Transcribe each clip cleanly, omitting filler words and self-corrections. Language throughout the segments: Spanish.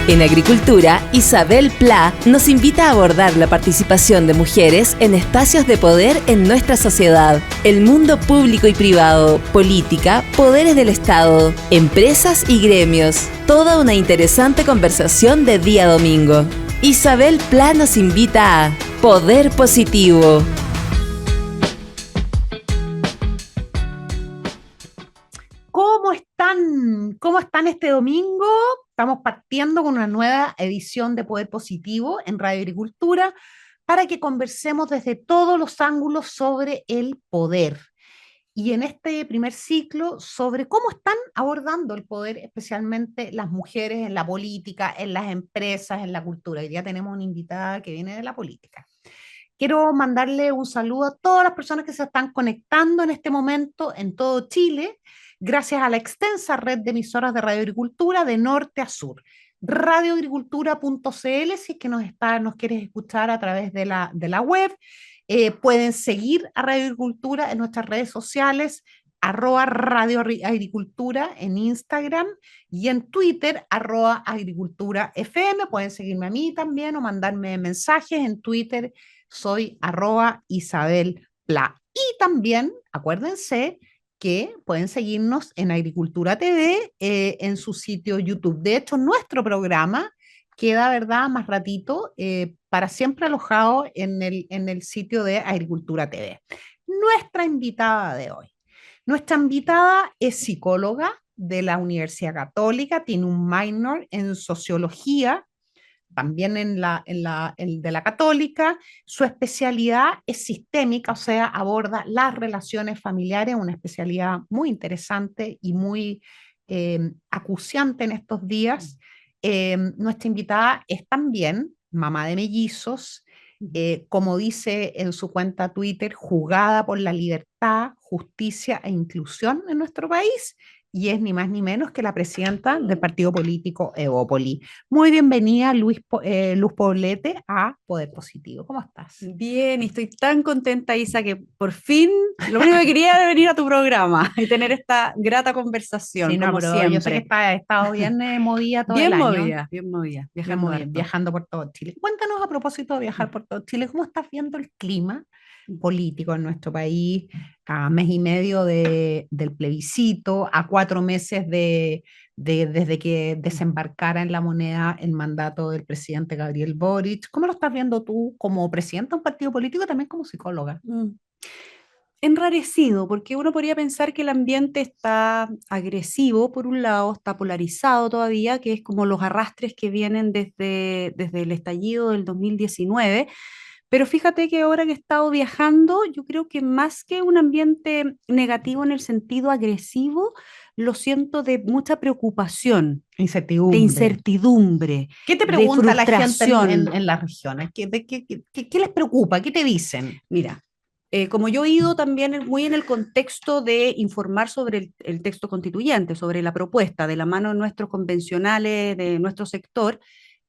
En Agricultura, Isabel Pla nos invita a abordar la participación de mujeres en espacios de poder en nuestra sociedad, el mundo público y privado, política, poderes del Estado, empresas y gremios. Toda una interesante conversación de día domingo. Isabel Pla nos invita a Poder Positivo. ¿Cómo están? ¿Cómo están este domingo? Estamos partiendo con una nueva edición de Poder Positivo en Radio Agricultura para que conversemos desde todos los ángulos sobre el poder. Y en este primer ciclo sobre cómo están abordando el poder, especialmente las mujeres en la política, en las empresas, en la cultura. Hoy día tenemos una invitada que viene de la política. Quiero mandarle un saludo a todas las personas que se están conectando en este momento en todo Chile, gracias a la extensa red de emisoras de Radio Agricultura de norte a sur. Radioagricultura.cl, si es que nos quieres escuchar a través de la web. Pueden seguir a Radio Agricultura en nuestras redes sociales, @Radio Agricultura en Instagram y en Twitter, @AgriculturaFM. Pueden seguirme a mí también o mandarme mensajes en Twitter. Soy @Isabel Pla. Y también, acuérdense que pueden seguirnos en Agricultura TV, en su sitio YouTube. De hecho, nuestro programa queda, ¿verdad?, más ratito, para siempre alojado en el sitio de Agricultura TV. Nuestra invitada de hoy. Nuestra invitada es psicóloga de la Universidad Católica, tiene un minor en sociología, también de la Católica. Su especialidad es sistémica, o sea, aborda las relaciones familiares, una especialidad muy interesante y muy acuciante en estos días. Nuestra invitada es también mamá de mellizos, como dice en su cuenta Twitter, jugada por la libertad, justicia e inclusión en nuestro país, y es ni más ni menos que la presidenta del partido político Evópoli. Muy bienvenida, Luz Poblete, a Poder Positivo. ¿Cómo estás? Bien, y estoy tan contenta, Isa, que por fin lo único que quería era venir a tu programa y tener esta grata conversación, Sí, no, como pero siempre. yo sé que he estado bien movida todo Bien el año. movida, viajando harto. Viajando por todo Chile. Cuéntanos, a propósito de viajar por todo Chile, ¿cómo estás viendo el clima político en nuestro país a mes y medio del plebiscito, a 4 meses desde que desembarcara en la moneda el mandato del presidente Gabriel Boric? ¿Cómo lo estás viendo tú como presidenta de un partido político y también como psicóloga? Enrarecido, porque uno podría pensar que el ambiente está agresivo, por un lado, está polarizado todavía, que es como los arrastres que vienen desde el estallido del 2019. Pero fíjate que ahora que he estado viajando, yo creo que más que un ambiente negativo en el sentido agresivo, lo siento de mucha preocupación, de incertidumbre, ¿Qué te de pregunta la gente frustración. en las regiones? ¿Qué les preocupa? ¿Qué te dicen? Mira, como yo he ido también muy en el contexto de informar sobre el texto constituyente, sobre la propuesta, de la mano de nuestros convencionales, de nuestro sector,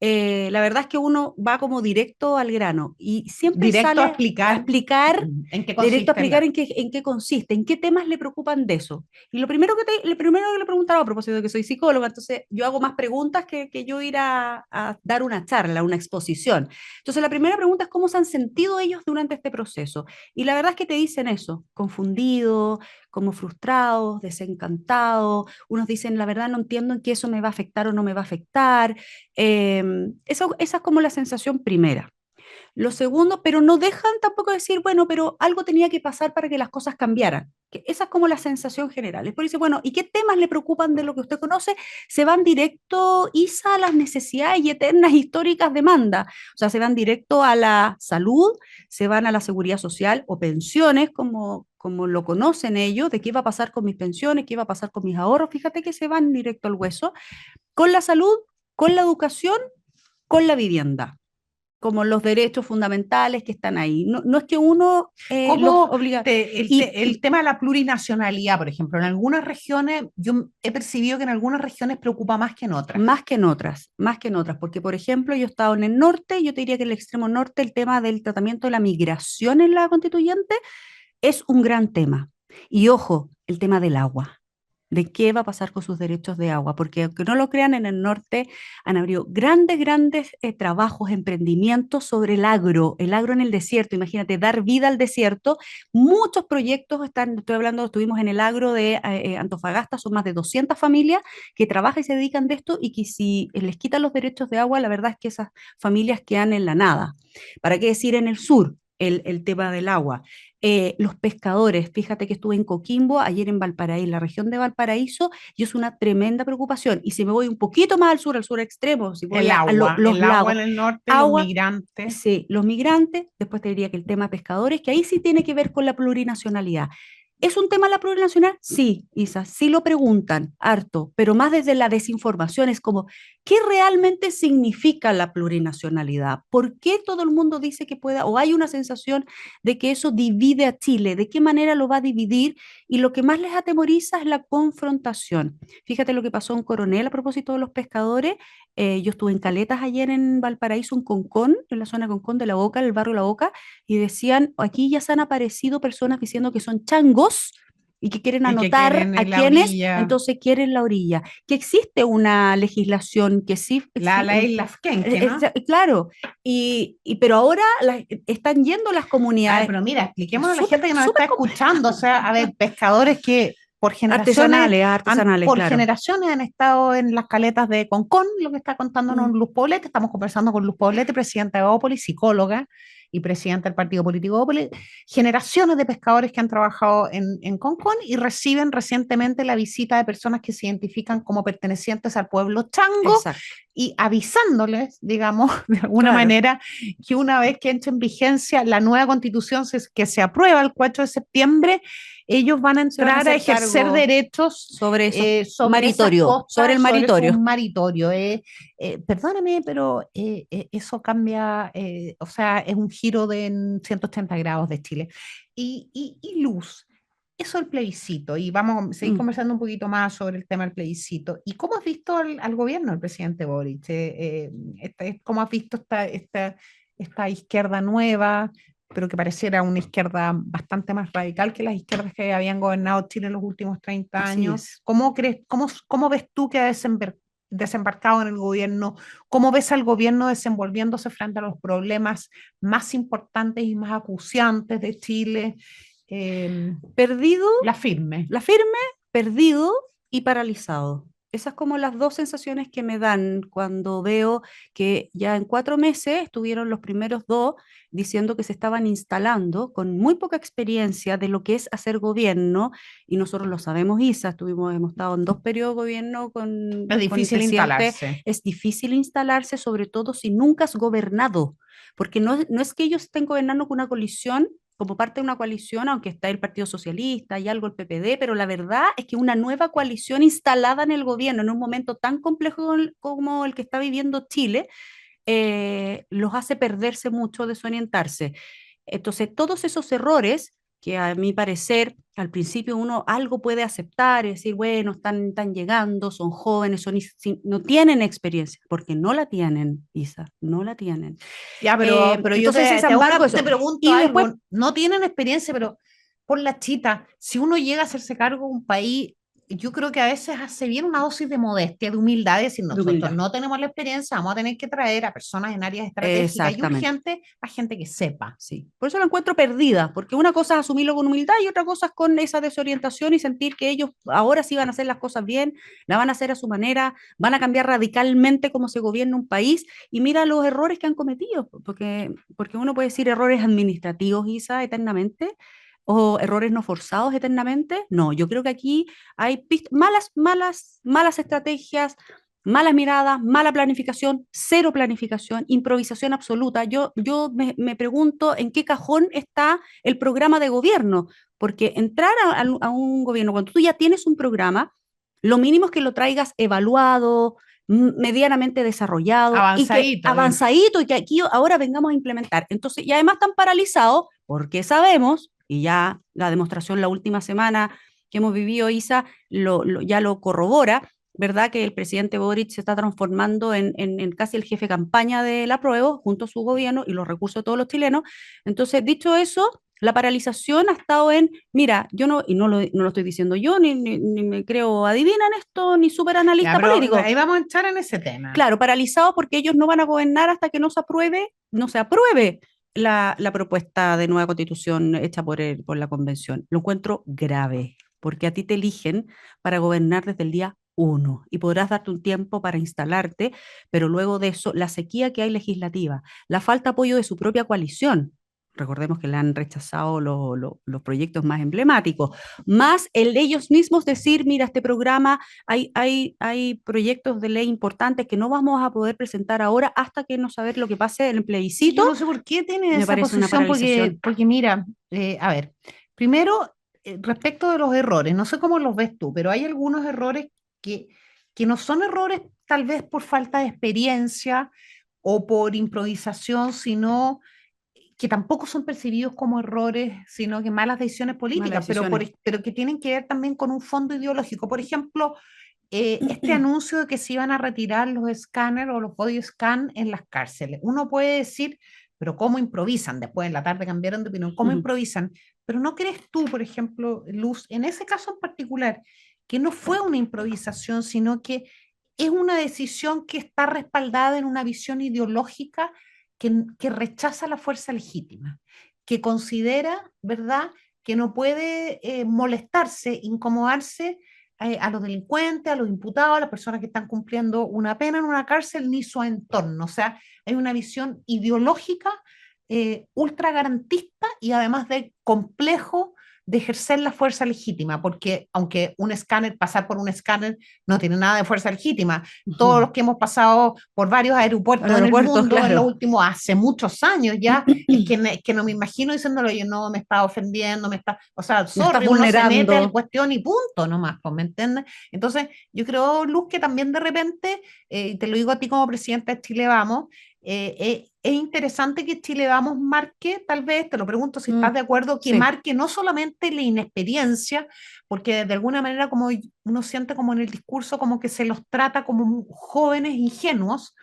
la verdad es que uno va como directo al grano y siempre Directo sale a explicar en qué directo a consiste. explicar en qué consiste, en qué temas le preocupan de eso. Y lo primero que le preguntaba, a propósito de que soy psicóloga, entonces yo hago más preguntas que yo ir a dar una charla, una exposición. Entonces la primera pregunta es cómo se han sentido ellos durante este proceso. Y la verdad es que te dicen eso, confundidos, como frustrados, desencantados. Unos dicen, la verdad no entiendo en qué eso me va a afectar o no me va a afectar. Esa es como la sensación primera. Lo segundo, pero no dejan tampoco decir, bueno, pero algo tenía que pasar para que las cosas cambiaran. Que esa es como la sensación general. Después dice, bueno, ¿y qué temas le preocupan de lo que usted conoce? Se van directo, Isa, a las necesidades y eternas históricas demandas. O sea, se van directo a la salud, se van a la seguridad social o pensiones, como lo conocen ellos, de qué va a pasar con mis pensiones, qué va a pasar con mis ahorros. Fíjate que se van directo al hueso, con la salud, con la educación, con la vivienda, como los derechos fundamentales que están ahí. No es que uno los obliga. El tema de la plurinacionalidad, por ejemplo, en algunas regiones, yo he percibido que en algunas regiones preocupa más que en otras. Más que en otras, porque por ejemplo yo he estado en el norte, yo te diría que en el extremo norte el tema del tratamiento de la migración en la constituyente es un gran tema. Y ojo, el tema del agua. de qué va a pasar con sus derechos de agua, porque aunque no lo crean, en el norte han habido grandes trabajos, emprendimientos sobre el agro en el desierto, imagínate, dar vida al desierto, muchos proyectos estoy hablando, estuvimos en el agro de Antofagasta, son más de 200 familias que trabajan y se dedican de esto y que si les quitan los derechos de agua, la verdad es que esas familias quedan en la nada. ¿Para qué decir en el sur? El tema del agua. Los pescadores, fíjate que estuve en Coquimbo, ayer en Valparaíso, la región de Valparaíso, y es una tremenda preocupación. Y si me voy un poquito más al sur extremo, si voy los el agua lagos, en el norte, los agua, migrantes. sí, los migrantes, después te diría que el tema de pescadores, que ahí sí tiene que ver con la plurinacionalidad. ¿Es un tema la plurinacional? Sí, Isa, sí lo preguntan harto, pero más desde la desinformación, es como, ¿qué realmente significa la plurinacionalidad? ¿Por qué todo el mundo dice que pueda, o hay una sensación de que eso divide a Chile? ¿De qué manera lo va a dividir? Y lo que más les atemoriza es la confrontación. Fíjate lo que pasó en Coronel a propósito de los pescadores. Yo estuve en Caletas ayer en Valparaíso, en Concón, en la zona de Concón de La Boca, el barrio La Boca, y decían, aquí ya se han aparecido personas diciendo que son changos y que quieren Y que anotar quieren a en la quienes, orilla, entonces quieren la orilla. Que existe una legislación que sí, la isla Fkenke, ¿no? claro, pero ahora están yendo las A ver, comunidades pero mira, expliquémosle a la súper, gente que nos está súper escuchando, o sea, a ver, pescadores que artesanales, por claro. generaciones han estado en las caletas de Concón, lo que está contándonos Mm, Luz Poblete. Estamos conversando con Luz Poblete, presidenta de Ópolis, psicóloga y presidenta del partido político Ópolis. Generaciones de pescadores que han trabajado en Concón y reciben recientemente la visita de personas que se identifican como pertenecientes al pueblo chango exacto, y avisándoles, digamos, de alguna claro. manera, que una vez que entre en vigencia la nueva constitución que se aprueba el 4 de septiembre, ellos van a Se van a entrar a hacer ejercer cargo derechos sobre esos sobre esas sobre costas, el sobre su maritorio. maritorio. Perdóname, pero eso cambia, o sea, es un giro de 180 grados de Chile. Y Luz, eso el plebiscito, y vamos a seguir Mm. conversando un poquito más sobre el tema del plebiscito. ¿Y cómo has visto al gobierno del presidente Boric? ¿Cómo has visto esta izquierda nueva, pero que pareciera una izquierda bastante más radical que las izquierdas que habían gobernado Chile en los últimos 30 Así años? es. ¿Cómo ves tú que ha desembarcado en el gobierno? ¿Cómo ves al gobierno desenvolviéndose frente a los problemas más importantes y más acuciantes de Chile? Eh, Perdido, la firme. la firme, perdido y paralizado. Esas como las dos sensaciones que me dan cuando veo que ya en 4 meses estuvieron los primeros dos diciendo que se estaban instalando con muy poca experiencia de lo que es hacer gobierno, y nosotros lo sabemos, Isa, hemos estado en 2 periodos de gobierno Es con el difícil presidente, instalarse. es difícil instalarse, sobre todo si nunca has gobernado, porque no es que ellos estén gobernando con una coalición como parte de una coalición, aunque está el Partido Socialista y algo el PPD, pero la verdad es que una nueva coalición instalada en el gobierno en un momento tan complejo como el que está viviendo Chile, los hace perderse mucho, desorientarse. Entonces, todos esos errores que a mi parecer al principio uno algo puede aceptar y decir, bueno, están llegando, son jóvenes, no tienen experiencia, porque no la tienen, Isa, no la tienen. Ya, pero yo Entonces, sin embargo, te eso. pregunto Y después, algo. No tienen experiencia, pero por la chita, si uno llega a hacerse cargo de un país, yo creo que a veces hace bien una dosis de modestia, de humildad, de decir, de nosotros humildad, no tenemos la experiencia, vamos a tener que traer a personas en áreas estratégicas y exactamente. urgentes, a gente que sepa. Sí, por eso la encuentro perdida, porque una cosa es asumirlo con humildad y otra cosa es con esa desorientación y sentir que ellos ahora sí van a hacer las cosas bien, la van a hacer a su manera, van a cambiar radicalmente cómo se gobierna un país y mira los errores que han cometido, porque uno puede decir errores administrativos, Isa, eternamente, o errores no forzados eternamente. No, yo creo que aquí hay malas estrategias, malas miradas, mala planificación, cero planificación, improvisación absoluta. Yo me pregunto en qué cajón está el programa de gobierno, porque entrar a un gobierno, cuando tú ya tienes un programa, lo mínimo es que lo traigas evaluado, medianamente desarrollado y que Avanzadito. avanzadito y que aquí ahora vengamos a implementar. Entonces, y además están paralizados porque sabemos, y ya la demostración la última semana que hemos vivido, Isa, ya lo corrobora, ¿verdad? Que el presidente Boric se está transformando en casi el jefe de campaña del apruebo junto a su gobierno y los recursos de todos los chilenos. Entonces, dicho eso, la paralización ha estado mira, yo no, y no lo estoy diciendo yo, ni me creo adivina en esto, ni súper Ya, analista pero político. ahí vamos a entrar en ese tema. Claro, paralizados porque ellos no van a gobernar hasta que no se apruebe la propuesta de nueva constitución hecha por la convención. Lo encuentro grave, porque a ti te eligen para gobernar desde el día uno y podrás darte un tiempo para instalarte, pero luego de eso, la sequía que hay legislativa, la falta de apoyo de su propia coalición. Recordemos que le han rechazado los proyectos más emblemáticos, más el de ellos mismos decir, mira, este programa hay proyectos de ley importantes que no vamos a poder presentar ahora hasta que no saber lo que pase en el Yo plebiscito. no sé por qué tiene Me esa parece una posición, paralización. porque mira, a ver, primero, respecto de los errores, no sé cómo los ves tú, pero hay algunos errores que, que no son errores tal vez por falta de experiencia o por improvisación, sino que tampoco son percibidos como errores, sino que malas decisiones políticas, Malas decisiones. pero que tienen que ver también con un fondo ideológico. Por ejemplo, este anuncio de que se iban a retirar los escáneres o los body scan en las cárceles. Uno puede decir, pero ¿cómo improvisan? Después en la tarde cambiaron de opinión, ¿cómo improvisan? Pero ¿no crees tú, por ejemplo, Luz, en ese caso en particular, que no fue una improvisación, sino que es una decisión que está respaldada en una visión ideológica que rechaza la fuerza legítima, que considera, ¿verdad?, que no puede molestarse, incomodarse a los delincuentes, a los imputados, a las personas que están cumpliendo una pena en una cárcel, ni su entorno. O sea, hay una visión ideológica ultra garantista y además de complejo de ejercer la fuerza legítima, porque aunque un escáner, pasar por un escáner no tiene nada de fuerza legítima, todos los que hemos pasado por varios aeropuertos en el mundo Claro. en los últimos, hace muchos años ya, que no me imagino diciéndolo yo, no, me está ofendiendo, o sea, Me estás sorry, uno se mete al vulnerando. cuestión y punto nomás, pues, ¿me entiendes? Entonces, yo creo, Luz, que también de repente, te lo digo a ti como presidenta de Chile Vamos, es interesante que Chile Vamos marque, tal vez, te lo pregunto si estás de acuerdo, que Sí. marque no solamente la inexperiencia, porque de alguna manera como uno siente como en el discurso como que se los trata como jóvenes ingenuos,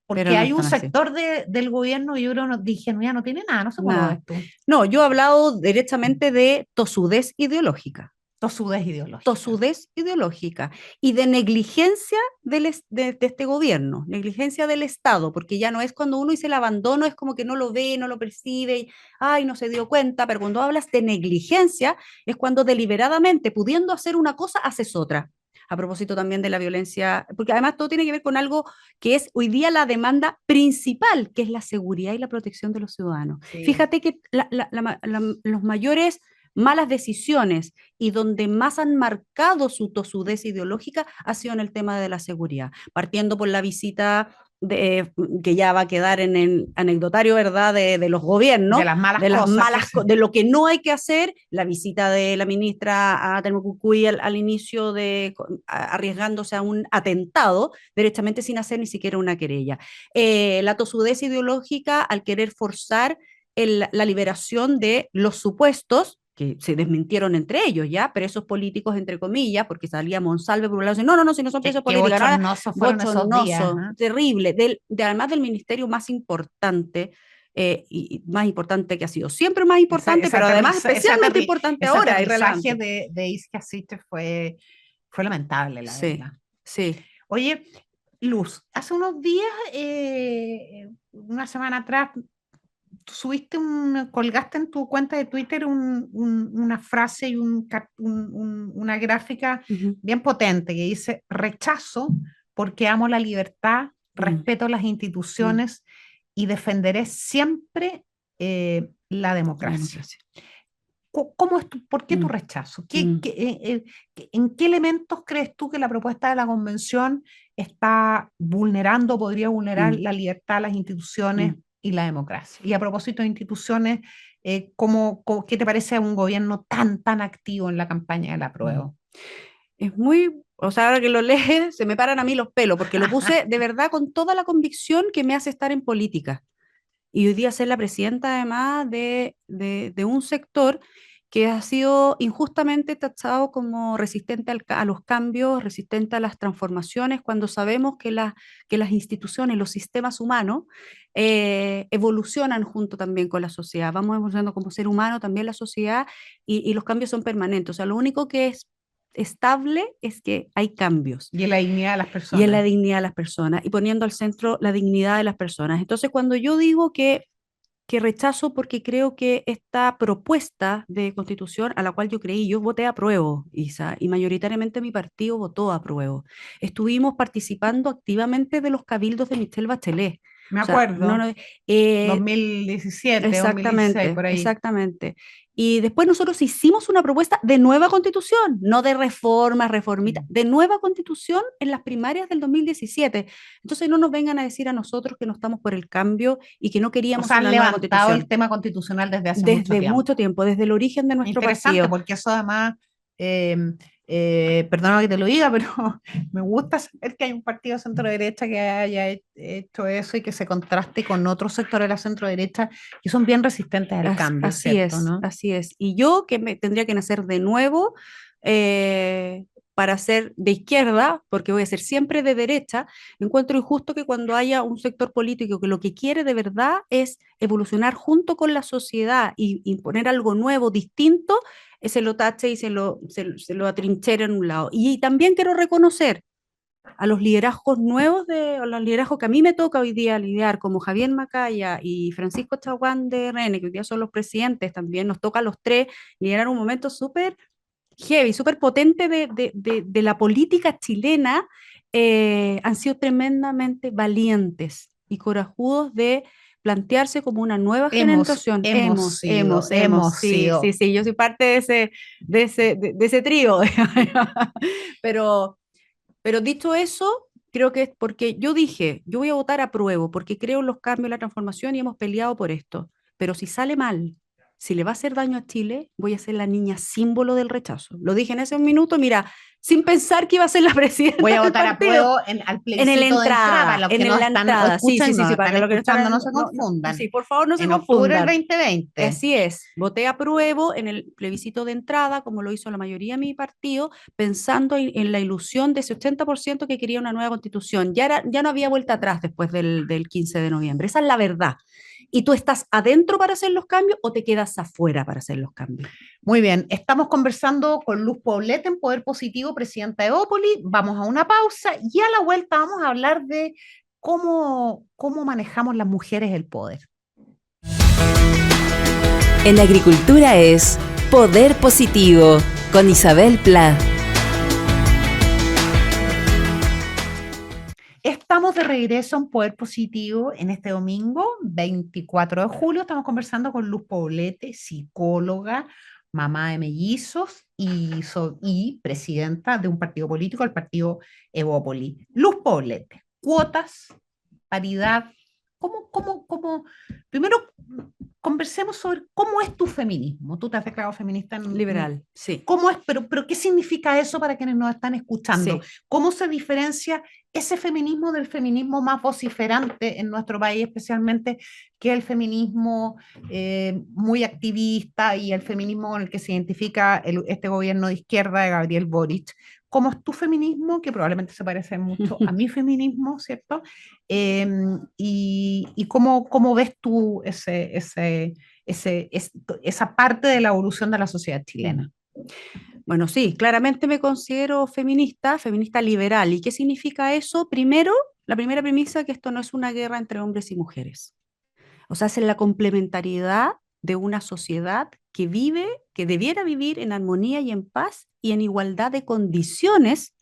Pero porque no hay un están así. sector del gobierno y yo creo de ingenuidad no tiene nada, no sé cómo lo ves Nada. tú. No, yo he hablado directamente de tosudez ideológica. Tosudez ideológica. Tosudez ideológica y de negligencia de este gobierno, negligencia del Estado, porque ya no es cuando uno dice el abandono, es como que no lo ve, no lo percibe, ay, no se dio cuenta, pero cuando hablas de negligencia es cuando deliberadamente, pudiendo hacer una cosa, haces otra. A propósito también de la violencia, porque además todo tiene que ver con algo que es hoy día la demanda principal, que es la seguridad y la protección de los ciudadanos. Sí. Fíjate que los mayores malas decisiones y donde más han marcado su tosudez ideológica ha sido en el tema de la seguridad, partiendo por la visita que ya va a quedar en el anecdotario, ¿verdad?, de los gobiernos, de las malas cosas. de lo que no hay que hacer, la visita de la ministra a Termocucuy al inicio arriesgándose a un atentado, directamente sin hacer ni siquiera una querella. La tosudez ideológica al querer forzar la liberación de los supuestos que se desmintieron entre ellos, ¿ya? Presos políticos, entre comillas, porque salía Monsalve por un lado y dice, no, si no son presos políticos, bochornosos fueron esos días, ¿eh? terrible, además del ministerio más importante, y más importante que ha sido siempre más importante, pero además especialmente importante ahora. El aterrizaje de Iskia Siche fue lamentable, la sí, verdad. Sí. Oye, Luz, hace unos días, una semana atrás, colgaste en tu cuenta de Twitter una frase y una gráfica bien potente que dice, rechazo porque amo la libertad, respeto las instituciones y defenderé siempre la democracia. ¿Por qué tu rechazo? ¿En qué elementos crees tú que la propuesta de la convención está vulnerando, podría vulnerar la libertad, las instituciones y la democracia? Y a propósito de instituciones, ¿qué te parece un gobierno tan activo en la campaña del apruebo? Es o sea, ahora que lo lees, se me paran a mí los pelos, porque lo puse de verdad con toda la convicción que me hace estar en política. Y hoy día ser la presidenta además de un sector que ha sido injustamente tachado como resistente a los cambios, resistente a las transformaciones, cuando sabemos que las instituciones, los sistemas humanos, evolucionan junto también con la sociedad. Vamos evolucionando como ser humano, también la sociedad, y los cambios son permanentes. O sea, lo único que es estable es que hay cambios. Y en la dignidad de las Y en la personas. dignidad de las personas, y poniendo al centro la dignidad de las personas. Entonces, cuando yo digo que rechazo porque creo que esta propuesta de constitución a la cual yo creí, yo voté a prueba, Isa, y mayoritariamente mi partido votó a prueba. Estuvimos participando activamente de los cabildos de Michelle Bachelet. Me O sea, acuerdo, 2017, 2016, exactamente, por ahí. exactamente. Y después nosotros hicimos una propuesta de nueva constitución, no de reforma, reformita, de nueva constitución en las primarias del 2017. Entonces no nos vengan a decir a nosotros que no estamos por el cambio y que no O queríamos sea, han una nueva levantado el constitución. tema constitucional desde hace mucho Desde tiempo. mucho tiempo, desde el origen de nuestro Interesante, partido. porque eso además, eh, perdona que te lo diga, pero me gusta saber que hay un partido centro-derecha que haya hecho eso y que se contraste con otros sectores de la centro-derecha que son bien resistentes al cambio, Así ¿cierto? es, ¿No? así es. Y yo que me tendría que nacer de nuevo eh, para ser de izquierda, porque voy a ser siempre de derecha, encuentro injusto que cuando haya un sector político que lo que quiere de verdad es evolucionar junto con la sociedad y imponer algo nuevo, distinto, se lo tache y se lo atrinchera en un lado. Y también quiero reconocer a los liderazgos nuevos, a los liderazgos que a mí me toca hoy día lidiar, como Javier Macaya y Francisco Chaguán de Rene, que hoy día son los presidentes, también nos toca a los tres liderar un momento súper heavy, súper potente de la política chilena. Han sido tremendamente valientes y corajudos de plantearse como una nueva generación. Hemos Sí, sí, sido. sí, yo soy parte de ese trío. pero pero dicho eso, creo que es porque yo dije, yo voy a votar a prueba, porque creo en los cambios, la transformación y hemos peleado por esto. Pero si sale mal, si le va a hacer daño a Chile, voy a ser la niña símbolo del rechazo. Lo dije en ese minuto, mira, sin pensar que iba a ser la Voy presidenta a del votar a partido. prueba al plebiscito de entrada, para los que En no la están o entrada, sí, sí, escuchan, sí, no sí, para están que lo que no escuchando están, no se confundan. sí, por favor no se En octubre del confundan. 2020. Así es, voté a prueba en el plebiscito de entrada, como lo hizo la mayoría de mi partido, pensando en la ilusión de ese 80% que quería una nueva constitución. Ya no había vuelta atrás después del 15 de noviembre, esa es la verdad. ¿Y tú estás adentro para hacer los cambios o te quedas afuera para hacer los cambios? Muy bien, estamos conversando con Luz Poblete en Poder Positivo, presidenta de Ópoli. Vamos a una pausa y a la vuelta vamos a hablar de cómo manejamos las mujeres el poder. En agricultura es Poder Positivo con Isabel Pla. Estamos de regreso en Poder Positivo en este domingo, 24 de julio. Estamos conversando con Luz Poblete, psicóloga, mamá de mellizos y presidenta de un partido político, el partido Evópoli. Luz Poblete, cuotas, paridad. Primero, conversemos sobre cómo es tu feminismo. Tú te has declarado feminista Liberal, sí, ¿cómo es? Pero ¿qué significa eso para quienes nos están escuchando? sí. ¿Cómo se diferencia ese feminismo del feminismo más vociferante en nuestro país, especialmente que es el feminismo muy activista y el feminismo con el que se identifica este gobierno de izquierda de Gabriel Boric? ¿Cómo es tu feminismo, que probablemente se parece mucho a mi feminismo, ¿cierto? Y cómo ves tú esa parte de la evolución de la sociedad chilena? Bueno, sí, claramente me considero feminista, feminista liberal. ¿Y qué significa eso? Primero, la primera premisa que esto no es una guerra entre hombres y mujeres. O sea, es la complementariedad de una sociedad que vive, que debiera vivir en armonía y en paz y en igualdad de condiciones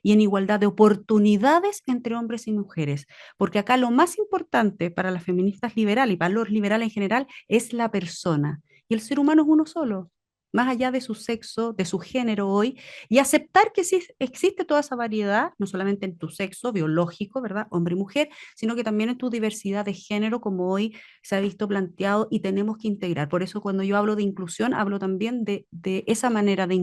y en igualdad de oportunidades entre hombres y mujeres. Porque acá lo más importante para las feministas liberales y para los liberales en general es la persona. Y el ser humano es uno solo, más allá de su sexo, de su género hoy, y aceptar que sí existe toda esa variedad, no solamente en tu sexo biológico, ¿verdad? Hombre y mujer, sino que también en tu diversidad de género, como hoy se ha visto planteado y tenemos que integrar. Por eso cuando yo hablo de inclusión, hablo también de esa manera de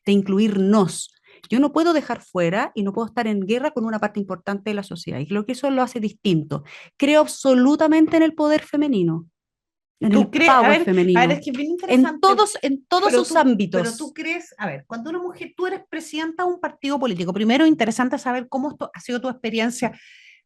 incluirnos. Yo no puedo dejar fuera y no puedo estar en guerra con una parte importante de la sociedad. Y creo que eso lo hace distinto. Creo absolutamente en el poder femenino. en ¿Tú el crees? power femenino, Es que es bien interesante. en todos Pero sus ámbitos. Pero tú crees, a ver, cuando una mujer, tú eres presidenta de un partido político, primero interesante saber cómo esto ha sido tu experiencia,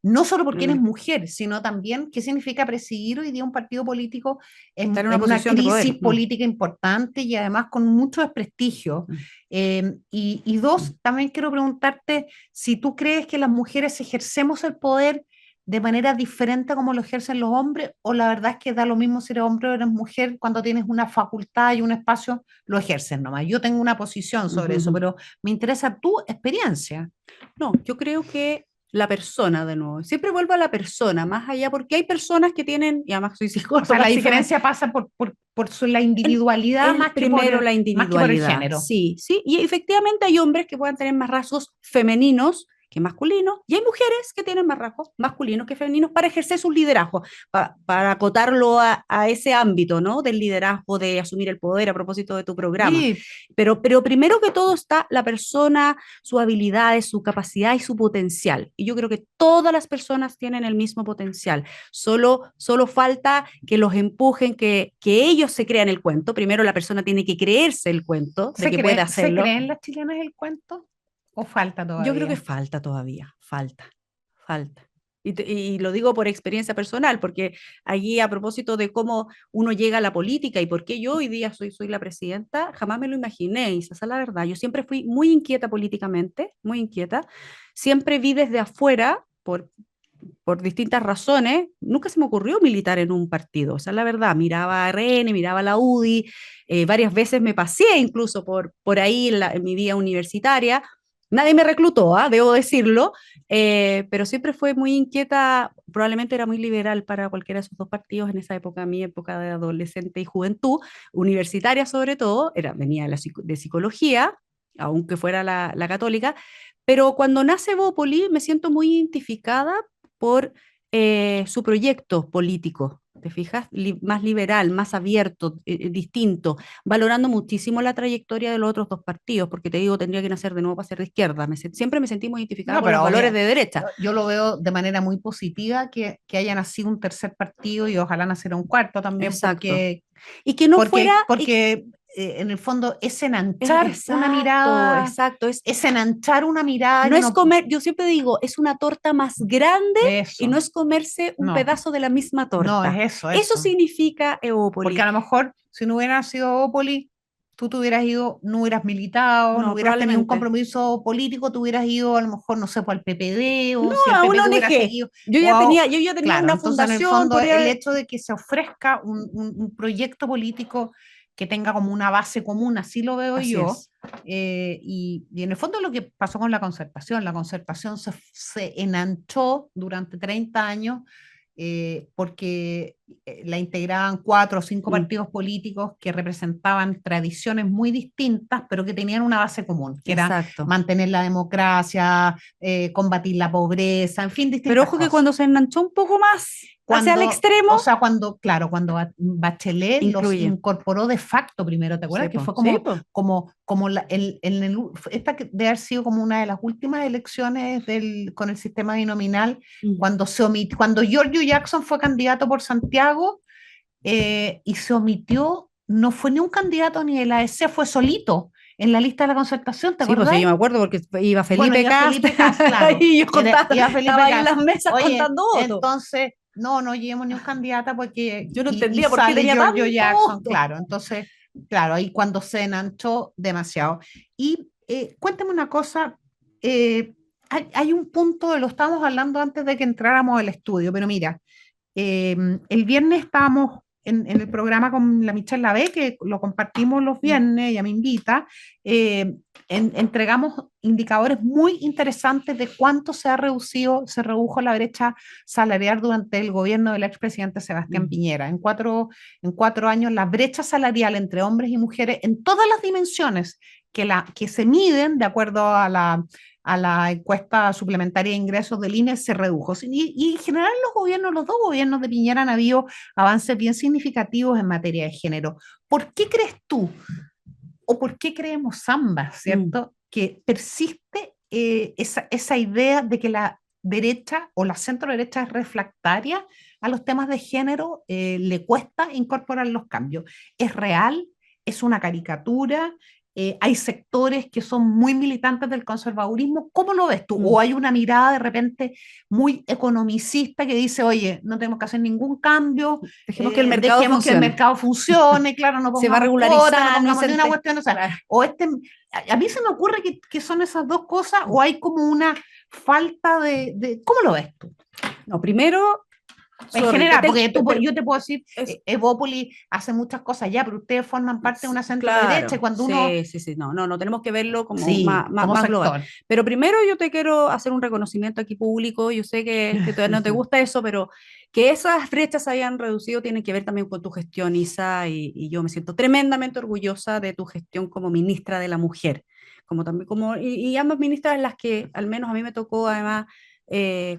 no solo porque eres mujer, sino también qué significa presidir hoy día un partido político Estar en una posición de crisis poder. política importante y además con mucho desprestigio. Y dos, también quiero preguntarte si tú crees que las mujeres ejercemos el poder de manera diferente a como lo ejercen los hombres, o la verdad es que da lo mismo si eres hombre o eres mujer, cuando tienes una facultad y un espacio, lo ejerces nomás. Yo tengo una posición sobre eso, pero me interesa tu experiencia. No, yo creo que la persona, de nuevo, siempre vuelvo a la persona, más allá, porque hay personas que tienen, y además soy psicóloga, O sea, la así que diferencia pasa la individualidad es primero la más que por el individualidad, género. sí, sí, y efectivamente hay hombres que puedan tener más rasgos femeninos que masculinos, y hay mujeres que tienen más rasgos masculinos que femeninos para ejercer sus liderazgos, para acotarlo a ese ámbito, ¿no? Del liderazgo, de asumir el poder a propósito de tu programa. Sí, Pero primero que todo está la persona, sus habilidades, su capacidad y su potencial. Y yo creo que todas las personas tienen el mismo potencial. Solo falta que los empujen, que ellos se crean el cuento. Primero la persona tiene que creerse el cuento de que puede ¿se hacerlo. creen las chilenas el cuento? ¿O falta Yo creo que todavía? falta todavía, falta. Y lo digo por experiencia personal, porque allí a propósito de cómo uno llega a la política y por qué yo hoy día soy la presidenta, jamás me lo imaginé, y esa es la verdad. Yo siempre fui muy inquieta políticamente, muy inquieta. Siempre vi desde afuera, por distintas razones, nunca se me ocurrió militar en un partido, esa es la verdad. Miraba a RN, miraba a la UDI, varias veces me pasé incluso por ahí en mi vida universitaria. Nadie me reclutó, debo decirlo, pero siempre fue muy inquieta, probablemente era muy liberal para cualquiera de esos dos partidos en esa época, mi época de adolescente y juventud, universitaria sobre todo, venía de psicología, aunque fuera la católica, pero cuando nace Bópoli me siento muy identificada por su proyecto político, ¿te fijas? Más liberal, más abierto, distinto, valorando muchísimo la trayectoria de los otros dos partidos, porque te digo, tendría que nacer de nuevo para ser de izquierda. Siempre me sentí muy identificada No, con los pero valores de derecha. yo lo veo de manera muy positiva que haya nacido un tercer partido y ojalá naciera un cuarto también, Exacto. Y que no fuera... porque en el fondo es enanchar una Exacto, mirada, exacto. es enanchar una mirada No que es no, comer, yo siempre digo, es una torta más grande y no eso, es comerse un no, pedazo de la misma no, torta. es eso, Eso eso. significa Porque Eópolis. a lo mejor si no hubiera sido Opoli, tú te hubieras ido, no hubieras militado, no No, hubieras tenido un probablemente. compromiso político, tú hubieras ido a lo mejor, no sé, por el PPD, No, o si el a una PPD hubiera ONG. seguido, Yo ya tenía claro, una entonces en el fundación, fondo el podría... hecho de que se ofrezca un proyecto político que tenga como una base común, así lo veo Así yo, es. y en el fondo lo que pasó con la concertación se enanchó durante 30 años porque la integraban 4 o 5 Mm, partidos políticos que representaban tradiciones muy distintas, pero que tenían una base común, que era exacto. mantener la democracia, combatir la pobreza, en fin, Pero distintas ojo que cosas. cuando se enganchó un poco más hacia el Cuando, extremo, o sea, cuando Bachelet los incluye. incorporó de facto primero, ¿te acuerdas? Que Sepo, fue sepo. esta que debe haber sido como una de las últimas elecciones con el sistema binominal, cuando Giorgio Jackson fue candidato por Santiago y se omitió, no fue ni un candidato ni el AEC, fue solito en la lista de la concertación, ¿te Sí, pues sí, acordáis? yo me acuerdo porque iba Bueno, Felipe ya Cast Felipe Cas, claro. y yo contaba, Iba Felipe estaba ahí en Cas. las mesas Oye, contando votos. entonces, no llevamos ni un candidato porque, Yo no y entendía por qué sale tenía Giorgio tanto Jackson, voto. claro. Entonces, claro, ahí cuando se enanchó demasiado. Y cuéntame una cosa, hay un punto, lo estábamos hablando antes de que entráramos al estudio, pero mira, el viernes estábamos en el programa con la Michelle Lavé, que lo compartimos los viernes, ella me invita, entregamos indicadores muy interesantes de cuánto se redujo la brecha salarial durante el gobierno del expresidente Sebastián Piñera. En 4 años, la brecha salarial entre hombres y mujeres en todas las dimensiones que se miden de acuerdo a la encuesta suplementaria de ingresos del INE se redujo. Y en general los dos gobiernos de Piñera han habido avances bien significativos en materia de género. ¿Por qué crees tú, o por qué creemos ambas, Mm. ¿cierto? Que persiste esa idea de que derecha o la centro derecha es refractaria a los temas de género, le cuesta incorporar los cambios. Es real, es una caricatura, hay sectores que son muy militantes del conservadurismo. ¿Cómo lo ves tú? ¿O hay una mirada de repente muy economicista que dice, oye, no tenemos que hacer ningún cambio, dejemos que el mercado dejemos que el funcione. mercado funcione, claro, no Se va a pongamos regularizar, cuotas, no no pongamos se ni una ente- cuestión, o sea, Claro. o a mí se me ocurre que son esas dos cosas, o hay como una falta ¿cómo lo ves tú? No, primero, En sorry, general, porque yo te puedo decir, es- Evópolis hace muchas cosas ya, pero ustedes forman parte de una centro derecha y claro, cuando uno, sí, no, tenemos que verlo como sí, como más global. sector. Pero primero yo te quiero hacer un reconocimiento aquí público, yo sé que todavía no te gusta eso, pero que esas brechas se hayan reducido tiene que ver también con tu gestión, Isa, y yo me siento tremendamente orgullosa de tu gestión como ministra de la Mujer, como también, y ambas ministras en las que al menos a mí me tocó además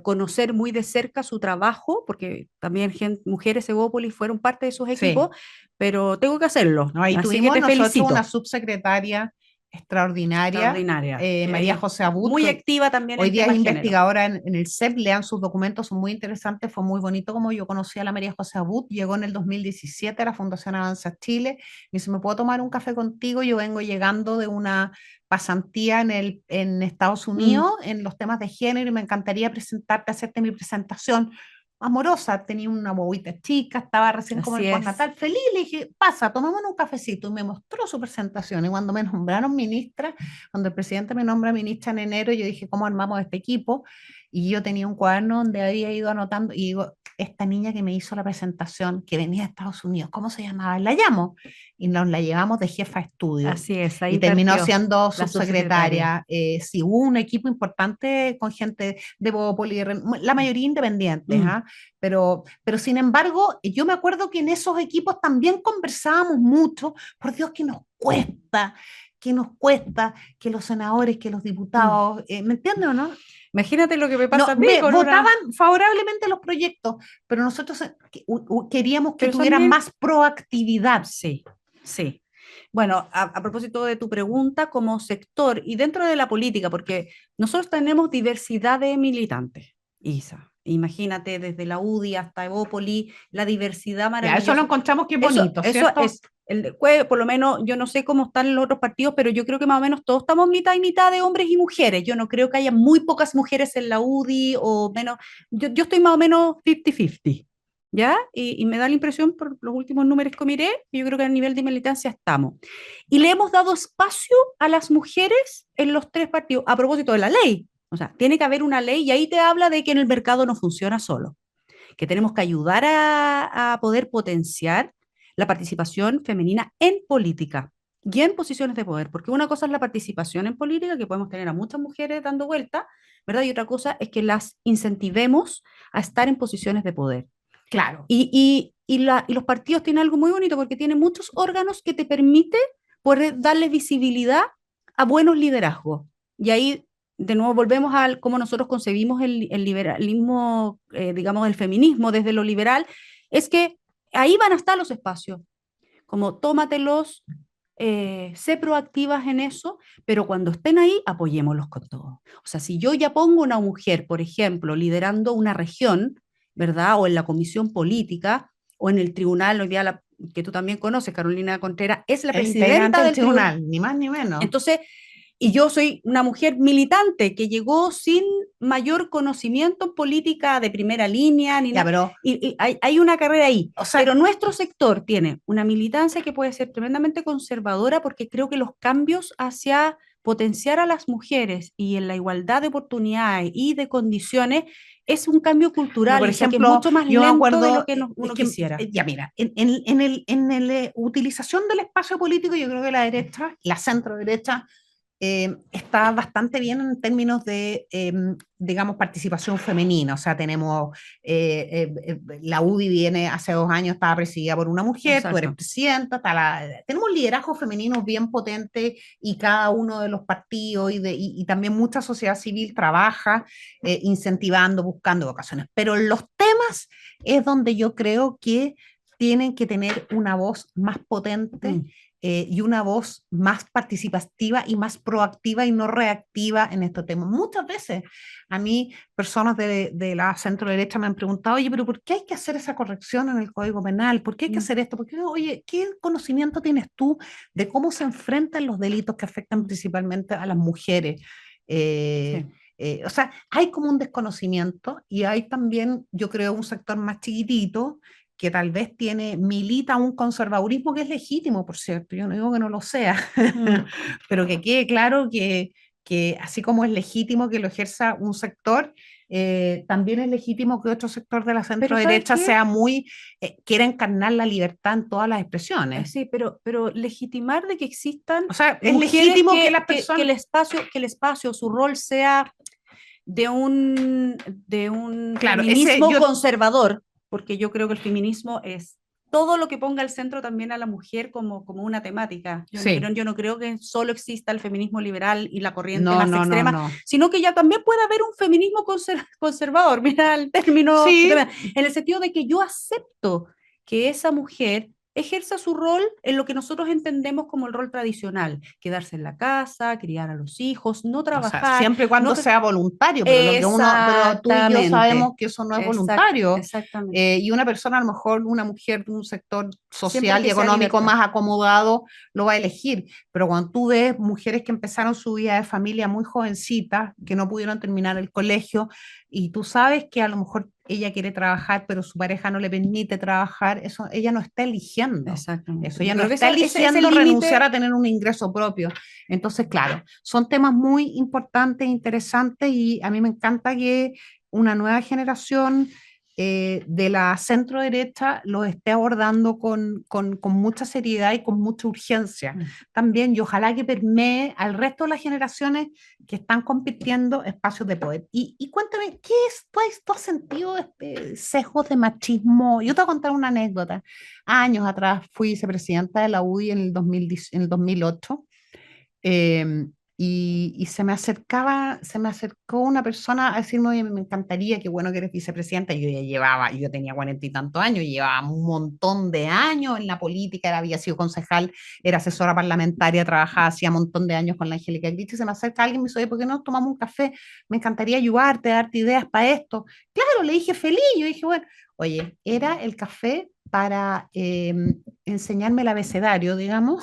conocer muy de cerca su trabajo, porque también mujeres Egópolis fueron parte de sus equipos, Sí. pero tengo que hacerlo. ¿No? Ahí Así que tuvimos te nosotros una felicito. subsecretaria extraordinaria, Extraordinaria. María José Abud, Muy que activa también hoy en día es temas género. investigadora en el CEP, lean sus documentos, son muy interesantes, fue muy bonito como yo conocí a la María José Abud, llegó en el 2017 a la Fundación Avanza Chile, y dice, ¿me puedo tomar un café contigo? Yo vengo llegando de una pasantía en Estados Unidos en los temas de género y me encantaría presentarte, hacerte mi presentación amorosa, tenía una bobita chica, estaba recién como Así el es. postnatal, feliz, le dije, pasa, tomémonos un cafecito, y me mostró su presentación, y cuando me nombraron ministra, cuando el presidente me nombra ministra en enero, yo dije, ¿cómo armamos este equipo? Y yo tenía un cuaderno donde había ido anotando, y digo, esta niña que me hizo la presentación, que venía de Estados Unidos, ¿cómo se llamaba? La llamo, y nos la llevamos de jefa de estudio, Así es, y ahí terminó partió siendo la subsecretaria. subsecretaria. Sí, hubo un equipo importante con gente de Bópoli, la mayoría independientes, ¿ah? Pero sin embargo, yo me acuerdo que en esos equipos también conversábamos mucho, por Dios que nos cuesta que los senadores, que los diputados, ¿me entiendes o no? Imagínate lo que me No, pasa a mí con una... votaban favorablemente los proyectos, pero nosotros queríamos que Pero tuvieran también, más proactividad. sí, sí. Bueno, a propósito de tu pregunta, como sector y dentro de la política, porque nosotros tenemos diversidad de militantes, Isa. Imagínate desde la UDI hasta Evópoli, la diversidad Ya, eso lo maravillosa. encontramos que es Eso, bonito, eso ¿cierto? es, por lo menos, yo no sé cómo están en los otros partidos, pero yo creo que más o menos todos estamos mitad y mitad de hombres y mujeres. Yo no creo que haya muy pocas mujeres en la UDI o menos. Yo estoy más o menos 50-50, ¿ya? Y me da la impresión, por los últimos números que miré, que yo creo que a nivel de militancia estamos. Y le hemos dado espacio a las mujeres en los tres partidos, a propósito de la ley. O sea, tiene que haber una ley y ahí te habla de que en el mercado no funciona solo, que tenemos que ayudar a poder potenciar la participación femenina en política y en posiciones de poder, porque una cosa es la participación en política, que podemos tener a muchas mujeres dando vuelta, ¿verdad? Y otra cosa es que las incentivemos a estar en posiciones de poder. Claro. Y los partidos tienen algo muy bonito porque tienen muchos órganos que te permiten poder darle visibilidad a buenos liderazgos. Y ahí, de nuevo, volvemos a cómo nosotros concebimos el liberalismo, digamos, el feminismo desde lo liberal, es que ahí van a estar los espacios, como tómatelos, sé proactivas en eso, pero cuando estén ahí, apoyémoslos con todo. O sea, si yo ya pongo una mujer, por ejemplo, liderando una región, ¿verdad? O en la comisión política, o en el tribunal, hoy día que tú también conoces, Carolina Contreras, es la Es integrante presidenta del del tribunal. tribunal, ni más ni menos. Entonces, y yo soy una mujer militante que llegó sin mayor conocimiento en política de primera línea, ni Ya, nada. Y hay una carrera ahí. o sea, Pero nuestro sector tiene una militancia que puede ser tremendamente conservadora porque creo que los cambios hacia potenciar a las mujeres y en la igualdad de oportunidades y de condiciones es un cambio cultural, por Isa, que es ejemplo, mucho más yo me lento de lo acuerdo, que es uno que, quisiera. ya mira, utilización del espacio político, yo creo que la derecha, la centro derecha, está bastante bien en términos de, digamos, participación femenina. O sea, tenemos, la UDI viene hace 2 años, estaba presidida por una mujer, Exacto. tú eres presidenta, tenemos liderazgos femeninos bien potentes y cada uno de los partidos y también mucha sociedad civil trabaja incentivando, buscando vocaciones. Pero en los temas es donde yo creo que tienen que tener una voz más potente y una voz más participativa y más proactiva y no reactiva en estos temas. Muchas veces a mí personas de la centro derecha me han preguntado, oye, pero ¿por qué hay que hacer esa corrección en el Código Penal? ¿Por qué hay que hacer esto? Porque, oye, ¿qué conocimiento tienes tú de cómo se enfrentan los delitos que afectan principalmente a las mujeres? Sí. O sea, hay como un desconocimiento y hay también, yo creo, un sector más chiquitito que tal vez milita un conservadurismo que es legítimo, por cierto, yo no digo que no lo sea, pero que quede claro que así como es legítimo que lo ejerza un sector, también es legítimo que otro sector de la centro derecha sea quiera encarnar la libertad en todas las expresiones. Sí, pero legitimar de que existan, o sea, es mujeres legítimo que las personas... que el espacio, su rol sea de un Claro, feminismo conservador, porque yo creo que el feminismo es todo lo que ponga al centro también a la mujer como una temática. Yo no creo que solo exista el feminismo liberal y la corriente más extrema, sino que ya también puede haber un feminismo conservador, mira el término, en el sentido de que yo acepto que esa mujer ejerza su rol en lo que nosotros entendemos como el rol tradicional, quedarse en la casa, criar a los hijos, no trabajar. O sea, siempre y cuando sea voluntario, pero tú y yo sabemos que eso no es voluntario. Exactamente. Y una persona, a lo mejor una mujer de un sector social y económico más acomodado, lo va a elegir. Pero cuando tú ves mujeres que empezaron su vida de familia muy jovencitas, que no pudieron terminar el colegio, y tú sabes que a lo mejor ella quiere trabajar, pero su pareja no le permite trabajar, eso ella no está eligiendo. Exactamente. Eso ella no está eligiendo renunciar a tener un ingreso propio. Entonces, claro, son temas muy importantes, interesantes, y a mí me encanta que una nueva generación de la centro derecha los esté abordando con mucha seriedad y con mucha urgencia también, y ojalá que permee al resto de las generaciones que están compitiendo espacios de poder. Y cuéntame, ¿qué es? ¿Tú has sentido sesgos de machismo? Yo te voy a contar una anécdota. Años atrás fui vicepresidenta de la UDI en el 2008. Y se me acercó una persona a decirme, oye, me encantaría, qué bueno que eres vicepresidenta. Yo tenía 40 y tantos años, llevaba un montón de años en la política, había sido concejal, era asesora parlamentaria, trabajaba hacía un montón de años con la Angélica Glitch, y se me acerca alguien y me dice, oye, ¿por qué no tomamos un café? Me encantaría ayudarte, darte ideas para esto. Claro, le dije feliz, yo dije, bueno, oye, era el café para enseñarme el abecedario, digamos,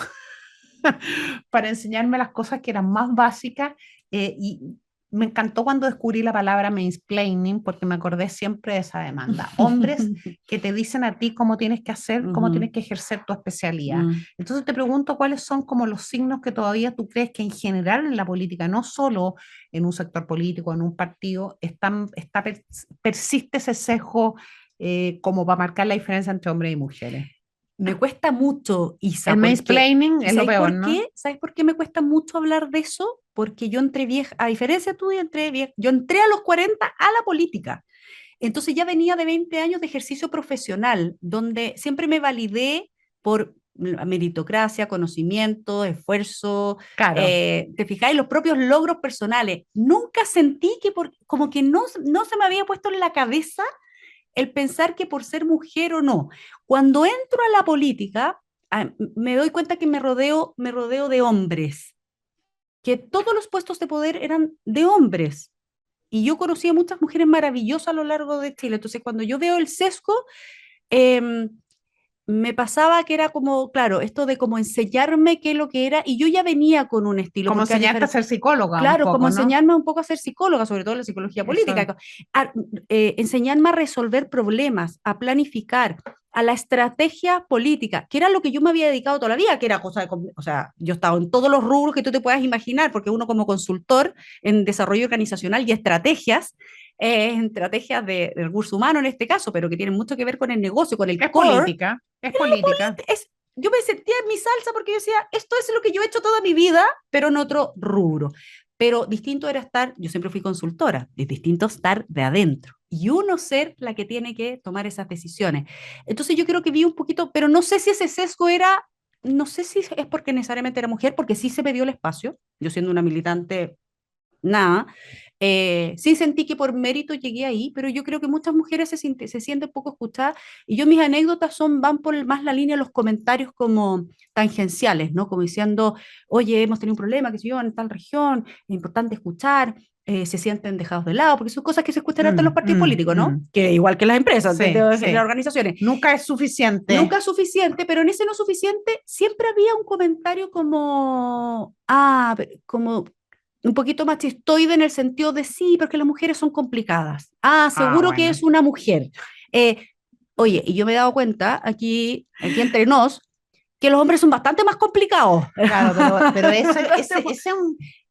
para enseñarme las cosas que eran más básicas, y me encantó cuando descubrí la palabra mansplaining, porque me acordé siempre de esa demanda. Hombres que te dicen a ti cómo tienes que hacer, cómo tienes que ejercer tu especialidad. Entonces te pregunto, ¿cuáles son como los signos que todavía tú crees que en general en la política, no solo en un sector político, en un partido, persiste ese sesgo como para marcar la diferencia entre hombres y mujeres? Me cuesta mucho, Isa. El mansplaining es lo peor, ¿no? ¿Sabes por qué me cuesta mucho hablar de eso? Porque yo entré vieja, a diferencia tuya, yo entré a los 40 a la política. Entonces ya venía de 20 años de ejercicio profesional, donde siempre me validé por meritocracia, conocimiento, esfuerzo, Claro. te fijáis, los propios logros personales. Nunca sentí que como que no se me había puesto en la cabeza el pensar que por ser mujer o no. Cuando entro a la política, me doy cuenta que me rodeo de hombres, que todos los puestos de poder eran de hombres. Y yo conocí a muchas mujeres maravillosas a lo largo de Chile. Entonces, cuando yo veo el sesgo, eh, me pasaba que era como, claro, esto de como enseñarme qué es lo que era, y yo ya venía con un estilo. Como enseñarte a ser psicóloga. Claro, un poco, como ¿no? enseñarme un poco a ser psicóloga, sobre todo la psicología política. Enseñarme a resolver problemas, a planificar, a la estrategia política, que era lo que yo me había dedicado toda la vida, que era cosa de, o sea, yo estaba en todos los rubros que tú te puedas imaginar, porque uno como consultor en desarrollo organizacional y estrategias de recursos humanos en este caso, pero que tienen mucho que ver con el negocio, con el core. Política, es política. Yo me sentía en mi salsa porque yo decía, esto es lo que yo he hecho toda mi vida, pero en otro rubro. Pero distinto era yo siempre fui consultora, es distinto estar de adentro y uno ser la que tiene que tomar esas decisiones. Entonces yo creo que vi un poquito, pero no sé si ese sesgo no sé si es porque necesariamente era mujer, porque sí se me dio el espacio, yo siendo una militante nada. Sí sentí que por mérito llegué ahí, pero yo creo que muchas mujeres se sienten poco escuchadas y yo mis anécdotas van por más la línea de los comentarios como tangenciales, ¿no? Como diciendo, oye, hemos tenido un problema, que si yo en tal región, es importante escuchar, se sienten dejados de lado, porque son cosas que se escuchan hasta en los partidos políticos, ¿no? Que igual que las empresas, Sí, las sí. organizaciones. Nunca es suficiente. Nunca es suficiente, pero en ese no suficiente siempre había un comentario como, como un poquito machistoide en el sentido de sí, porque las mujeres son complicadas. Seguro que Bueno. es una mujer. Oye, y yo me he dado cuenta aquí entre nos, que los hombres son bastante más complicados. Claro, pero esa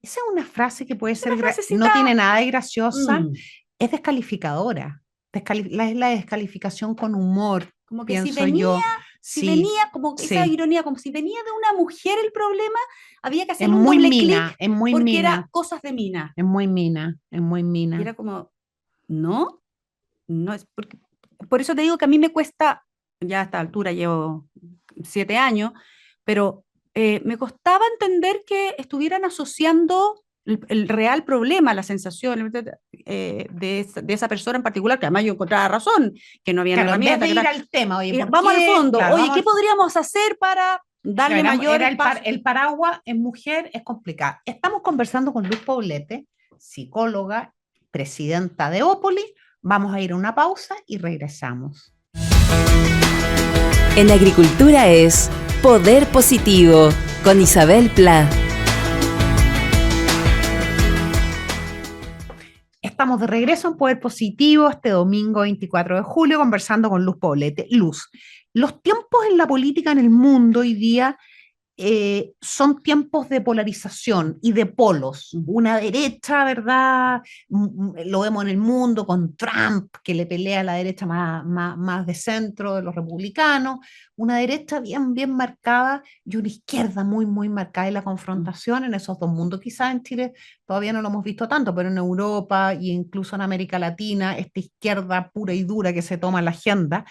es una frase que puede ser, no tiene nada de graciosa, es descalificadora. Es la descalificación con humor, como que pienso yo. si Sí, venía, como esa sí. ironía, como si venía de una mujer el problema, había que Es hacerle un muy doble mina, clic es muy porque era mina, cosas de mina. es muy mina, es muy Y mina. era como, no, no es porque, por eso te digo que a mí me cuesta, ya a esta altura llevo 7 años, pero me costaba entender que estuvieran asociando el real problema, la sensación de esa persona en particular, que además yo encontraba razón, que no había Claro, en vez herramientas, de ir al tema, oye, ¿por vamos al qué? fondo, Claro, oye, ¿qué podríamos hacer para darle mayor era espacio? el paraguas en mujer es complicado. Estamos conversando con Luz Paulete, psicóloga, presidenta de Ópoli. Vamos a ir a una pausa y regresamos. En agricultura es Poder Positivo con Isabel Pla. Estamos de regreso en Poder Positivo este domingo 24 de julio conversando con Luz Paulete. Luz, los tiempos en la política en el mundo hoy día son tiempos de polarización y de polos. Una derecha, ¿verdad? Lo vemos en el mundo con Trump, que le pelea a la derecha más de centro de los republicanos. Una derecha bien marcada y una izquierda muy marcada. Y la confrontación en esos dos mundos. Quizás en Chile todavía no lo hemos visto tanto, pero en Europa e incluso en América Latina, esta izquierda pura y dura que se toma la agenda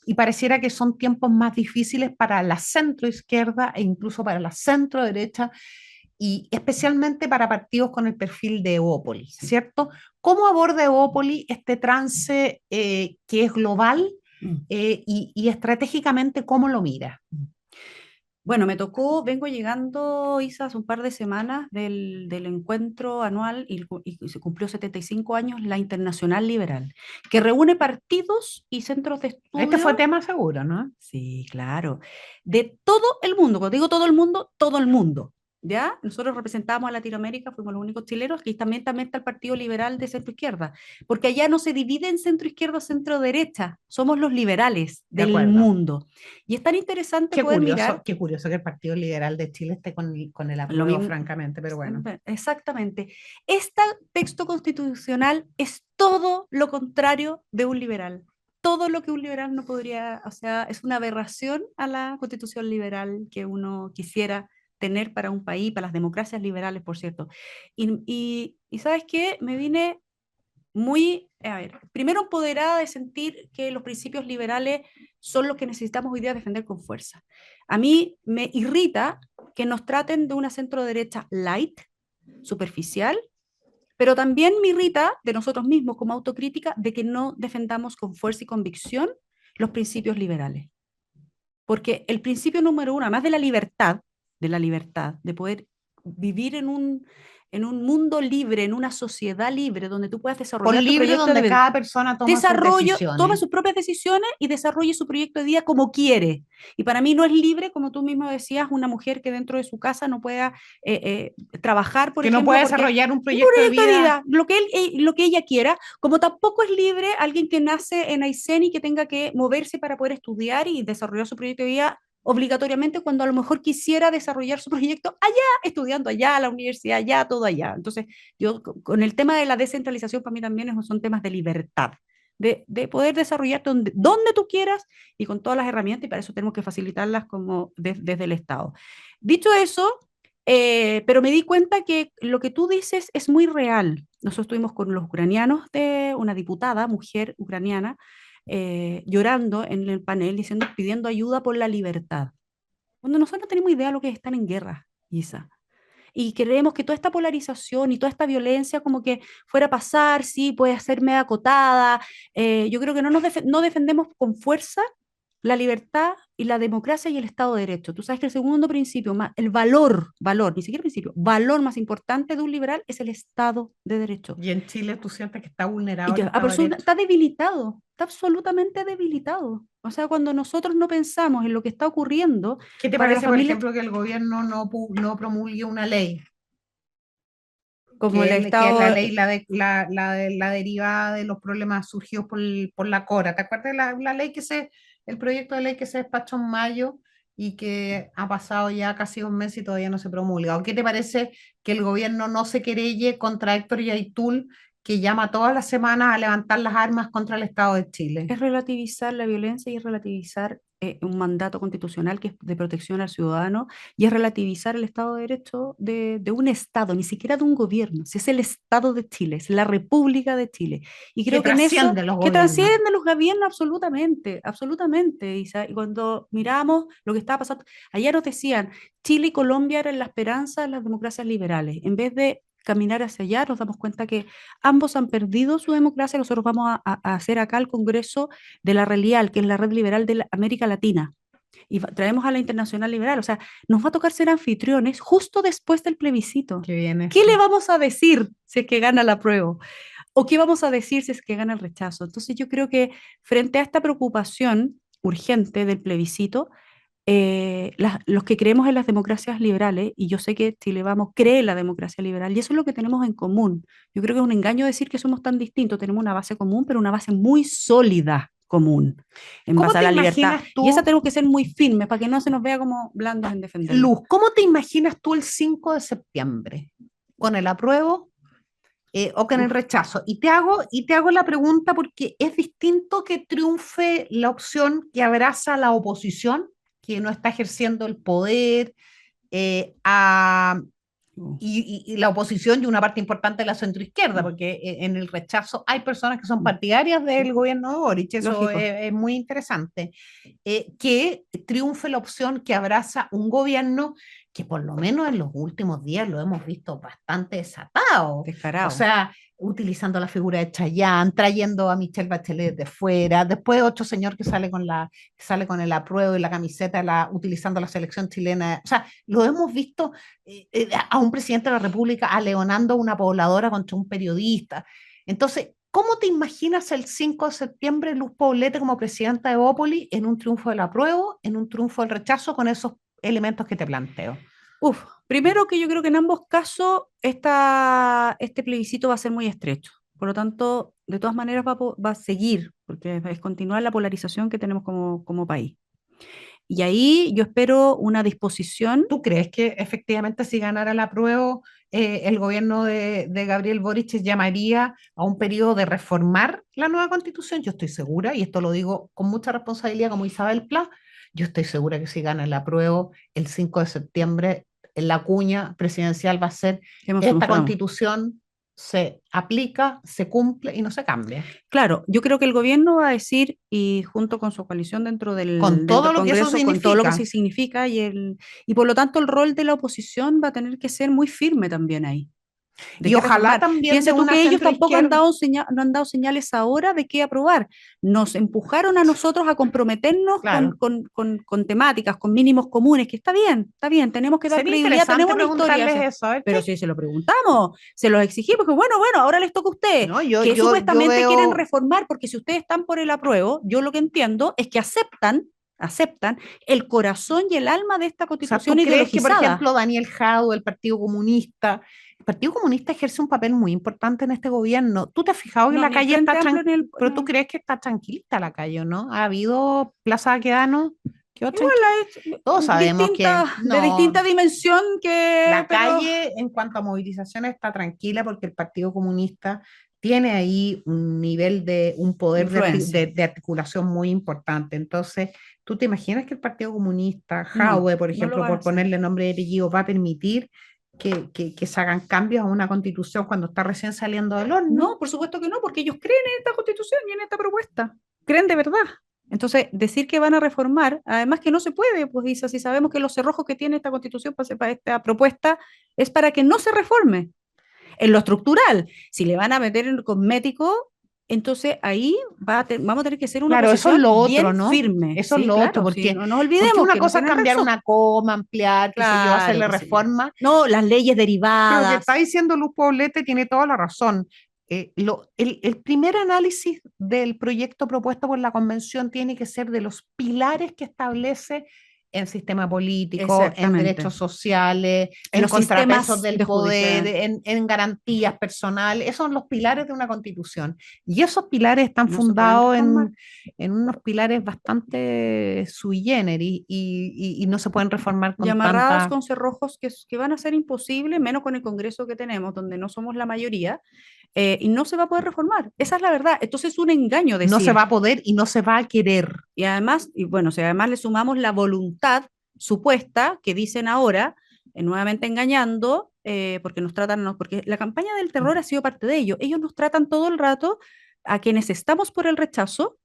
y pareciera que son tiempos más difíciles para la centroizquierda e incluso para la centroderecha y especialmente para partidos con el perfil de Evópoli, ¿cierto? ¿Cómo aborda Evópoli este trance que es global y estratégicamente cómo lo mira? Bueno, vengo llegando, Isa, hace un par de semanas del encuentro anual y se cumplió 75 años la Internacional Liberal, que reúne partidos y centros de estudio. Este fue tema seguro, ¿no? Sí, claro. De todo el mundo, cuando digo todo el mundo. ¿Ya? Nosotros representamos a Latinoamérica, fuimos los únicos chilenos, y también está el Partido Liberal de centro izquierda, porque allá no se divide en centro izquierda o centro derecha, somos los liberales del mundo. Y es tan interesante poder mirar. Qué curioso que el Partido Liberal de Chile esté con el apruebo, francamente, pero bueno. Exactamente. Este texto constitucional es todo lo contrario de un liberal. Todo lo que un liberal no podría, o sea, es una aberración a la constitución liberal que uno quisiera tener para un país, para las democracias liberales, por cierto. Y ¿sabes qué? Me vine muy, primero empoderada de sentir que los principios liberales son los que necesitamos hoy día defender con fuerza. A mí me irrita que nos traten de una centro derecha light, superficial, pero también me irrita de nosotros mismos como autocrítica de que no defendamos con fuerza y convicción los principios liberales. Porque el principio número uno, además de la libertad, de poder vivir en un mundo libre, en una sociedad libre, donde tú puedas desarrollar tu proyecto donde de vida. cada persona Toma sus propias decisiones y desarrolle su proyecto de vida como quiere. Y para mí no es libre, como tú mismo decías, una mujer que dentro de su casa no pueda trabajar, por ejemplo. Que no pueda desarrollar un proyecto de vida. Lo que ella quiera, como tampoco es libre alguien que nace en Aysén y que tenga que moverse para poder estudiar y desarrollar su proyecto de vida obligatoriamente cuando a lo mejor quisiera desarrollar su proyecto allá, estudiando allá, a la universidad allá, todo allá. Entonces, yo con el tema de la descentralización, para mí también son temas de libertad, de poder desarrollar donde tú quieras y con todas las herramientas, y para eso tenemos que facilitarlas como desde el Estado. Dicho eso, pero me di cuenta que lo que tú dices es muy real. Nosotros estuvimos con los ucranianos de una diputada, mujer ucraniana, llorando en el panel, pidiendo ayuda por la libertad. Cuando nosotros no tenemos idea de lo que es estar en guerra, Isa. y queremos que toda esta polarización y toda esta violencia como que fuera a pasar, sí, puede ser media acotada. Yo creo que no defendemos con fuerza la libertad y la democracia y el Estado de Derecho. Tú sabes que el segundo principio, el valor, ni siquiera principio, valor más importante de un liberal es el Estado de Derecho. Y en Chile tú sientes que está Y vulnerado el que Estado de Derecho. está debilitado, está absolutamente debilitado. O sea, cuando nosotros no pensamos en lo que está ocurriendo, ¿Qué te para la parece, por familia, ejemplo, que el gobierno no promulgue una ley? como el Que es Estado, la ley, la derivada de los problemas surgidos por la Cora. ¿Te acuerdas de la ley el proyecto de ley que se despachó en mayo y que ha pasado ya casi un mes y todavía no se promulga? ¿O qué te parece que el gobierno no se querelle contra Héctor Yaitul, que llama todas las semanas a levantar las armas contra el Estado de Chile? es relativizar la violencia y es relativizar un mandato constitucional que es de protección al ciudadano y es relativizar el Estado de Derecho de un Estado, ni siquiera de un gobierno, si es el Estado de Chile, es la República de Chile. Y Que creo que en eso, trasciende los que gobiernos. trasciende los gobiernos absolutamente, absolutamente, Isa. Y cuando miramos lo que estaba pasando, allá nos decían, Chile y Colombia eran la esperanza de las democracias liberales. En vez de caminar hacia allá, nos damos cuenta que ambos han perdido su democracia. Nosotros vamos a hacer acá el Congreso de la RELIAL, que es la Red Liberal de América Latina, y traemos a la Internacional Liberal. O sea, nos va a tocar ser anfitriones justo después del plebiscito. Que viene. ¿Qué le vamos a decir si es que gana la prueba? ¿O qué vamos a decir si es que gana el rechazo? Entonces yo creo que frente a esta preocupación urgente del plebiscito, los que creemos en las democracias liberales, y yo sé que Chile Vamos cree en la democracia liberal, y eso es lo que tenemos en común. Yo creo que es un engaño decir que somos tan distintos, tenemos una base común, pero una base muy sólida común, en ¿Cómo base a te la libertad. imaginas tú, Y esa tenemos que ser muy firmes para que no se nos vea como blandos en defenderla. Luz, cómo te imaginas tú el 5 de septiembre? ¿Con el apruebo o con el rechazo? Y te hago la pregunta porque es distinto que triunfe la opción que abraza a la oposición, que no está ejerciendo el poder, y la oposición y una parte importante de la centroizquierda, porque en el rechazo hay personas que son partidarias del gobierno de Boric, eso es muy interesante. Que triunfe la opción que abraza un gobierno que por lo menos en los últimos días lo hemos visto bastante desatado. Descarado. O sea, utilizando la figura de Chayanne, trayendo a Michelle Bachelet de fuera, después otro señor que sale con el apruebo y la camiseta, utilizando la selección chilena. O sea, lo hemos visto a un presidente de la República aleonando a una pobladora contra un periodista. Entonces, ¿cómo te imaginas el 5 de septiembre Luz Poblete como presidenta de Bópoli en un triunfo del apruebo, en un triunfo del rechazo con esos elementos que te planteo? Primero que yo creo que en ambos casos este plebiscito va a ser muy estrecho. Por lo tanto, de todas maneras va a seguir, porque es continuar la polarización que tenemos como país. Y ahí yo espero una disposición. ¿Tú crees que efectivamente si ganara el apruebo, el gobierno de Gabriel Boric llamaría a un periodo de reformar la nueva constitución? Yo estoy segura, y esto lo digo con mucha responsabilidad como Isabel Pla, yo estoy segura que si gana el apruebo el 5 de septiembre, en la cuña presidencial va a ser esta constitución se aplica, se cumple y no se cambia. Claro, yo creo que el gobierno va a decir, y junto con su coalición dentro del todo lo Congreso, que eso con todo lo que sí significa, y por lo tanto el rol de la oposición va a tener que ser muy firme también ahí. Y ojalá también piensa tú que ellos tampoco no han dado señales ahora de qué aprobar. Nos empujaron a nosotros a comprometernos con temáticas, con mínimos comunes, que está bien, tenemos que dar credibilidad, tenemos una historia. Eso, pero si se lo preguntamos, se los exigimos, que bueno, ahora les toca a ustedes, que supuestamente quieren reformar, porque si ustedes están por el apruebo, yo lo que entiendo es que aceptan el corazón y el alma de esta constitución ideologizada. ¿Crees que, por ejemplo, Daniel Jadue, el Partido Comunista ejerce un papel muy importante en este gobierno? ¿Tú te has fijado que la calle está tranquila? Pero tú crees que está tranquilita la calle, ¿no? ¿Ha habido Plaza Baquedano? Todos sabemos que de distinta dimensión que la calle en cuanto a movilización está tranquila porque el Partido Comunista tiene ahí un nivel un poder de articulación muy importante. Entonces, ¿tú te imaginas que el Partido Comunista, Jadue, por ejemplo, por ponerle nombre de apellido, va a permitir que se hagan cambios a una constitución cuando está recién saliendo del horno? No, por supuesto que no, porque ellos creen en esta constitución y en esta propuesta. Creen de verdad. Entonces, decir que van a reformar, además que no se puede, pues Isa, si sabemos que los cerrojos que tiene esta constitución para esta propuesta es para que no se reforme. En lo estructural, si le van a meter en cosmético, entonces ahí vamos a tener que hacer una Claro, eso es posición lo otro, bien ¿no? firme. Eso es Sí, lo otro, claro, sí, porque, no nos porque olvidemos una que no cosa es tienen cambiar razón. una coma, ampliar, qué sé yo, Claro hacerle que sí. reforma. No, las leyes Pero lo que está derivadas. diciendo Luz Poblete tiene toda la razón. El primer análisis del proyecto propuesto por la Convención tiene que ser de los pilares que establece en sistema político, en Exactamente. derechos sociales, En en los contrapesos sistemas del de poder, judicia. en garantías personales. Esos son los pilares de una constitución. Y esos pilares están No se pueden fundados reformar. en unos pilares bastante sui generis y no se pueden reformar Y con amarrados tanta... con cerrojos que van a ser imposibles, menos con el Congreso que tenemos, donde no somos la mayoría, y no se va a poder reformar. Esa es la verdad. Entonces es un engaño No se va decir. a poder y no se va a querer. Y además, y bueno, si además le sumamos la voluntad supuesta que dicen ahora, nuevamente engañando, porque nos tratan, porque la campaña del terror ha sido parte de ello. Ellos nos tratan todo el rato a quienes estamos por el rechazo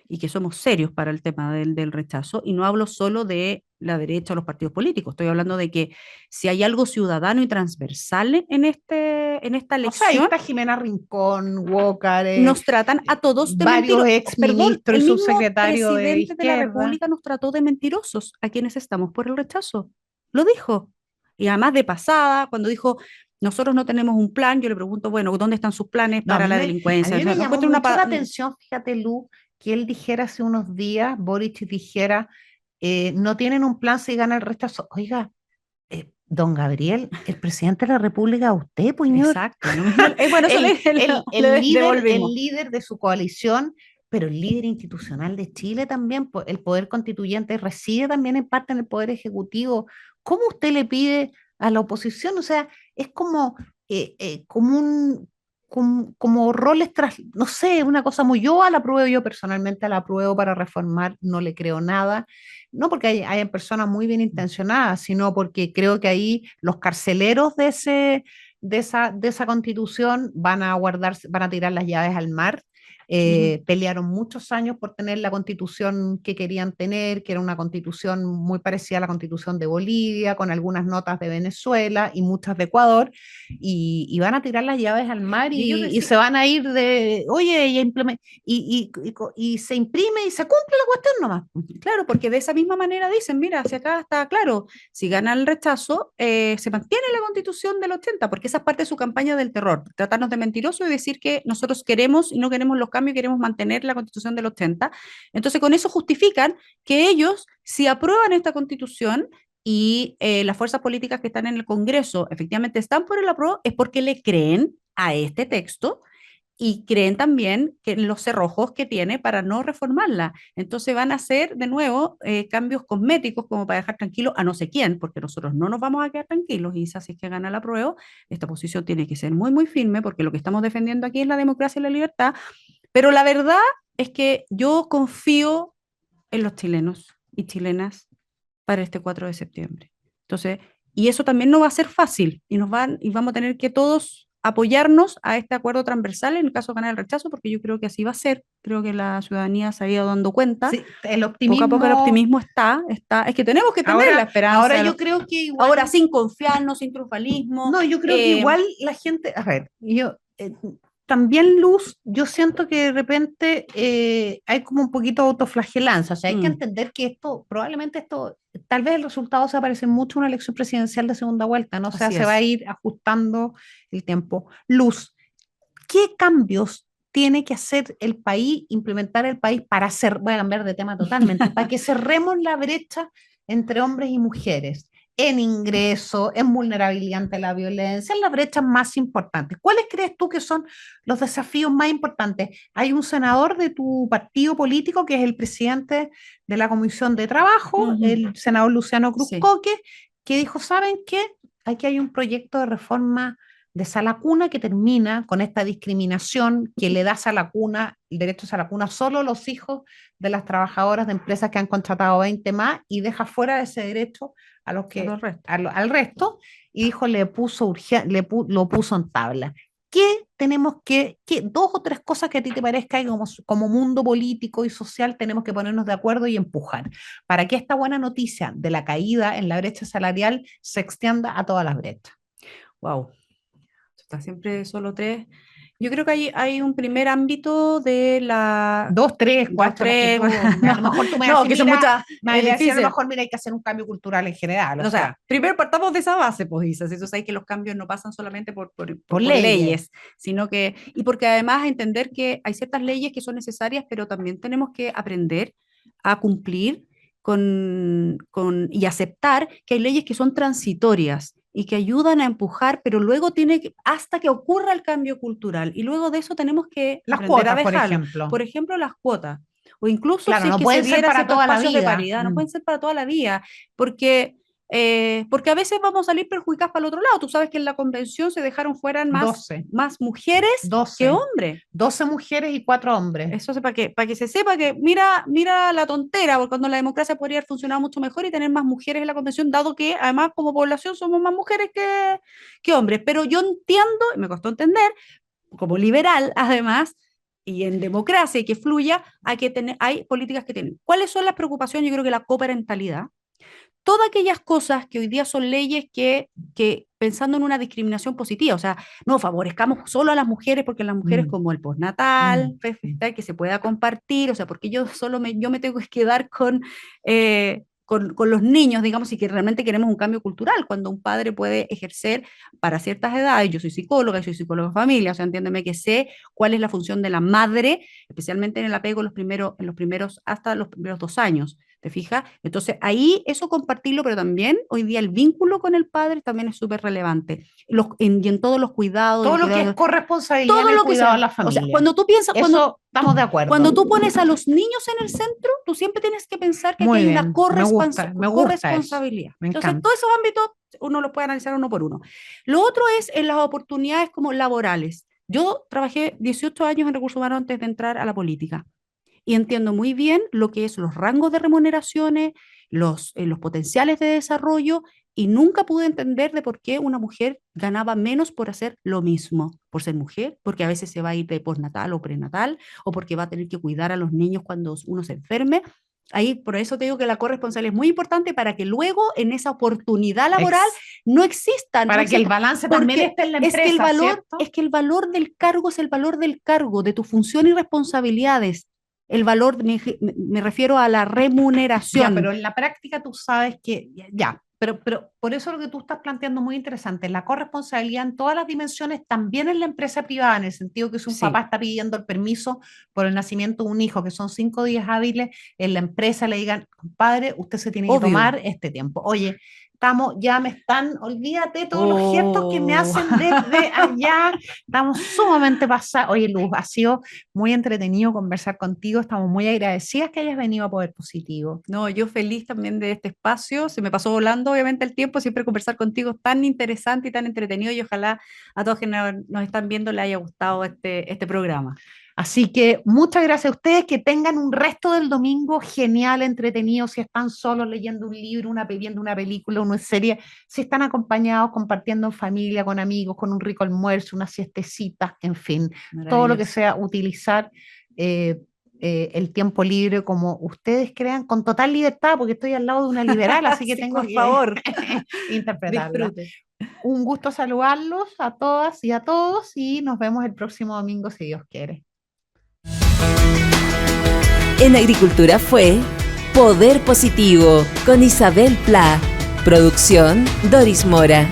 y que somos serios para el tema del rechazo, y no hablo solo de la derecha o los partidos políticos, estoy hablando de que si hay algo ciudadano y transversal en esta O sea, ahí elección, está Jimena Rincón, Walker, nos tratan a todos de varios mentirosos. ex Perdón, ministros y el mismo subsecretarios de presidente de la izquierda. República nos trató de mentirosos a quienes estamos por el rechazo. Lo dijo. Y además de pasada, cuando dijo, nosotros no tenemos un plan, yo le pregunto, bueno, ¿dónde están sus planes No, para la a delincuencia? mí O sea, me no llamó encuentro una mucho la atención, fíjate, Lu, que él dijera hace unos días, Boric dijera, no tienen un plan si gana el rechazo. Oiga, don Gabriel, el presidente de la República, usted, pues, señor. Exacto, lo mismo. Bueno, eso El devolvimos. líder de su coalición, pero el líder institucional de Chile también, el poder constituyente reside también en parte en el poder ejecutivo. ¿Cómo usted le pide a la oposición? O sea, es como, como como roles tras, no sé, una cosa muy, yo a la apruebo, yo personalmente la apruebo para reformar, no le creo nada, no porque hay personas muy bien intencionadas, sino porque creo que ahí los carceleros de esa constitución van a guardar, van a tirar las llaves al mar. Pelearon muchos años por tener la constitución que querían tener, que era una constitución muy parecida a la constitución de Bolivia, con algunas notas de Venezuela y muchas de Ecuador, y van a tirar las llaves al mar Y ellos y decían, se van a ir de, oye, y se imprime y se cumple la cuestión nomás. claro, porque de esa misma manera dicen, mira, si acá está claro, si gana el rechazo, se mantiene la constitución del 80, porque esa es parte de su campaña del terror, tratarnos de mentiroso y decir que nosotros queremos y no queremos los cambios, queremos mantener la constitución del 80. Entonces, con eso justifican que ellos, si aprueban esta constitución y las fuerzas políticas que están en el Congreso efectivamente están por el apruebo, es porque le creen a este texto y creen también que los cerrojos que tiene para no reformarla. Entonces van a hacer de nuevo cambios cosméticos como para dejar tranquilo a no sé quién, porque nosotros no nos vamos a quedar tranquilos, y si es que gana la prueba, esta posición tiene que ser muy, muy firme, porque lo que estamos defendiendo aquí es la democracia y la libertad, pero la verdad es que yo confío en los chilenos y chilenas para este 4 de septiembre. Entonces, y eso también no va a ser fácil, y vamos a tener que todos apoyarnos a este acuerdo transversal en el caso de ganar el rechazo, porque yo creo que así va a ser. Creo que la ciudadanía se ha ido dando cuenta. Sí, el Poco a poco el optimismo, optimismo es que tenemos que tener la ahora esperanza. yo creo que igual, Ahora sin confiarnos, sin triunfalismo. no, yo creo que igual la gente, a ver, también Luz, yo siento que de repente hay como un poquito de autoflagelancia, o sea, hay que entender que esto, probablemente esto, tal vez el resultado se parece mucho a una elección presidencial de segunda vuelta, ¿no? O sea, Así se va a es. ir ajustando el tiempo. Luz, ¿qué cambios tiene que hacer el país, implementar el país para hacer, voy a cambiar de tema totalmente, para que cerremos la brecha entre hombres y mujeres en ingreso, en vulnerabilidad ante la violencia, en las brechas más importantes? ¿Cuáles crees tú que son los desafíos más importantes? Hay un senador de tu partido político que es el presidente de la Comisión de Trabajo, el senador Luciano Sí. Cruzcoque, que dijo, ¿saben qué? Aquí hay un proyecto de reforma de sala cuna que termina con esta discriminación que le da sala cuna, el derecho a sala cuna solo a los hijos de las trabajadoras de empresas que han contratado 20 más, y deja fuera de ese derecho a los A que los restos. al resto, y dijo, lo puso en tabla. ¿Qué tenemos qué 2 o 3 cosas que a ti te parezca que como mundo político y social tenemos que ponernos de acuerdo y empujar para que esta buena noticia de la caída en la brecha salarial se extienda a todas las brechas? Wow, está siempre solo 3. Yo creo que hay un primer ámbito de la... 2, 3, 4, 3, a lo mejor tú me no, vas a que son decir, muchas, me vas a es decir a lo difícil. mejor, mira, hay que hacer un cambio cultural en general. O sea, primero partamos de esa base, pues, Isa. Si tú sabes que los cambios no pasan solamente por leyes, leyes, sino que, y porque además entender que hay ciertas leyes que son necesarias, pero también tenemos que aprender a cumplir y aceptar que hay leyes que son transitorias y que ayudan a empujar, pero luego hasta que ocurra el cambio cultural, y luego de eso tenemos que las aprender cuotas, a por dejarlo. ejemplo. Por ejemplo, las cuotas. O incluso Claro, si es no que pueden se ser diera para ciertos toda la espacios de vida. paridad, no pueden ser para toda la vida, porque a veces vamos a salir perjudicados para el otro lado. Tú sabes que en la convención se dejaron fuera más mujeres 12. que hombres. 12 mujeres y 4 hombres. Eso es para que se sepa que mira la tontera, porque cuando la democracia podría haber funcionado mucho mejor y tener más mujeres en la convención, dado que además como población somos más mujeres que hombres. Pero yo entiendo, y me costó entender, como liberal además, y en democracia y que fluya, hay políticas que tienen. ¿Cuáles son las preocupaciones? Yo creo que la coparentalidad. Todas aquellas cosas que hoy día son leyes que pensando en una discriminación positiva, o sea, no favorezcamos solo a las mujeres porque las mujeres como el postnatal, que se pueda compartir, o sea, porque yo me tengo que quedar con los niños, digamos, y que realmente queremos un cambio cultural, cuando un padre puede ejercer para ciertas edades. Yo soy psicóloga de familia, o sea, entiéndeme que sé cuál es la función de la madre, especialmente en el apego hasta los primeros 2 años. ¿Te fijas? Entonces, ahí eso compartirlo, pero también hoy día el vínculo con el padre también es súper relevante. Y en todos los cuidados. Todo lo que es corresponsabilidad todo en el lo que cuidado sea. de la familia. O sea, cuando tú piensas, estamos de acuerdo. Cuando tú pones a los niños en el centro, tú siempre tienes que pensar que aquí hay una corresponsabilidad. Entonces, todos esos ámbitos uno los puede analizar uno por uno. Lo otro es en las oportunidades como laborales. Yo trabajé 18 años en recursos humanos antes de entrar a la política. Y entiendo muy bien lo que es los rangos de remuneraciones, los potenciales de desarrollo, y nunca pude entender de por qué una mujer ganaba menos por hacer lo mismo, por ser mujer, porque a veces se va a ir de postnatal o prenatal, o porque va a tener que cuidar a los niños cuando uno se enferme. Ahí, por eso te digo que la corresponsabilidad es muy importante para que luego en esa oportunidad laboral no existan. Para que el balance también esté en la empresa, es que el valor del cargo es el valor del cargo, de tu función y responsabilidades. El valor, me refiero a la remuneración. Ya, pero en la práctica tú sabes que, pero por eso lo que tú estás planteando es muy interesante. La corresponsabilidad en todas las dimensiones, también en la empresa privada, en el sentido que si un papá está pidiendo el permiso por el nacimiento de un hijo, que son 5 días hábiles, en la empresa le digan, compadre, usted se tiene que tomar este tiempo. Oye, olvídate todos los gestos que me hacen desde allá, estamos sumamente pasados. Oye, Luz, ha sido muy entretenido conversar contigo, estamos muy agradecidas que hayas venido a Poder Positivo. No, yo feliz también de este espacio, se me pasó volando obviamente el tiempo, siempre conversar contigo es tan interesante y tan entretenido, y ojalá a todos que nos están viendo les haya gustado este programa. Así que muchas gracias a ustedes, que tengan un resto del domingo genial, entretenido, si están solos leyendo un libro, viendo una película, una serie, si están acompañados, compartiendo en familia, con amigos, con un rico almuerzo, una siestecita, en fin, todo lo que sea utilizar el tiempo libre como ustedes crean, con total libertad, porque estoy al lado de una liberal, así que tengo por favor, interpretarla. Un gusto saludarlos a todas y a todos, y nos vemos el próximo domingo si Dios quiere. En Agricultura fue Poder Positivo con Isabel Pla. Producción Doris Mora.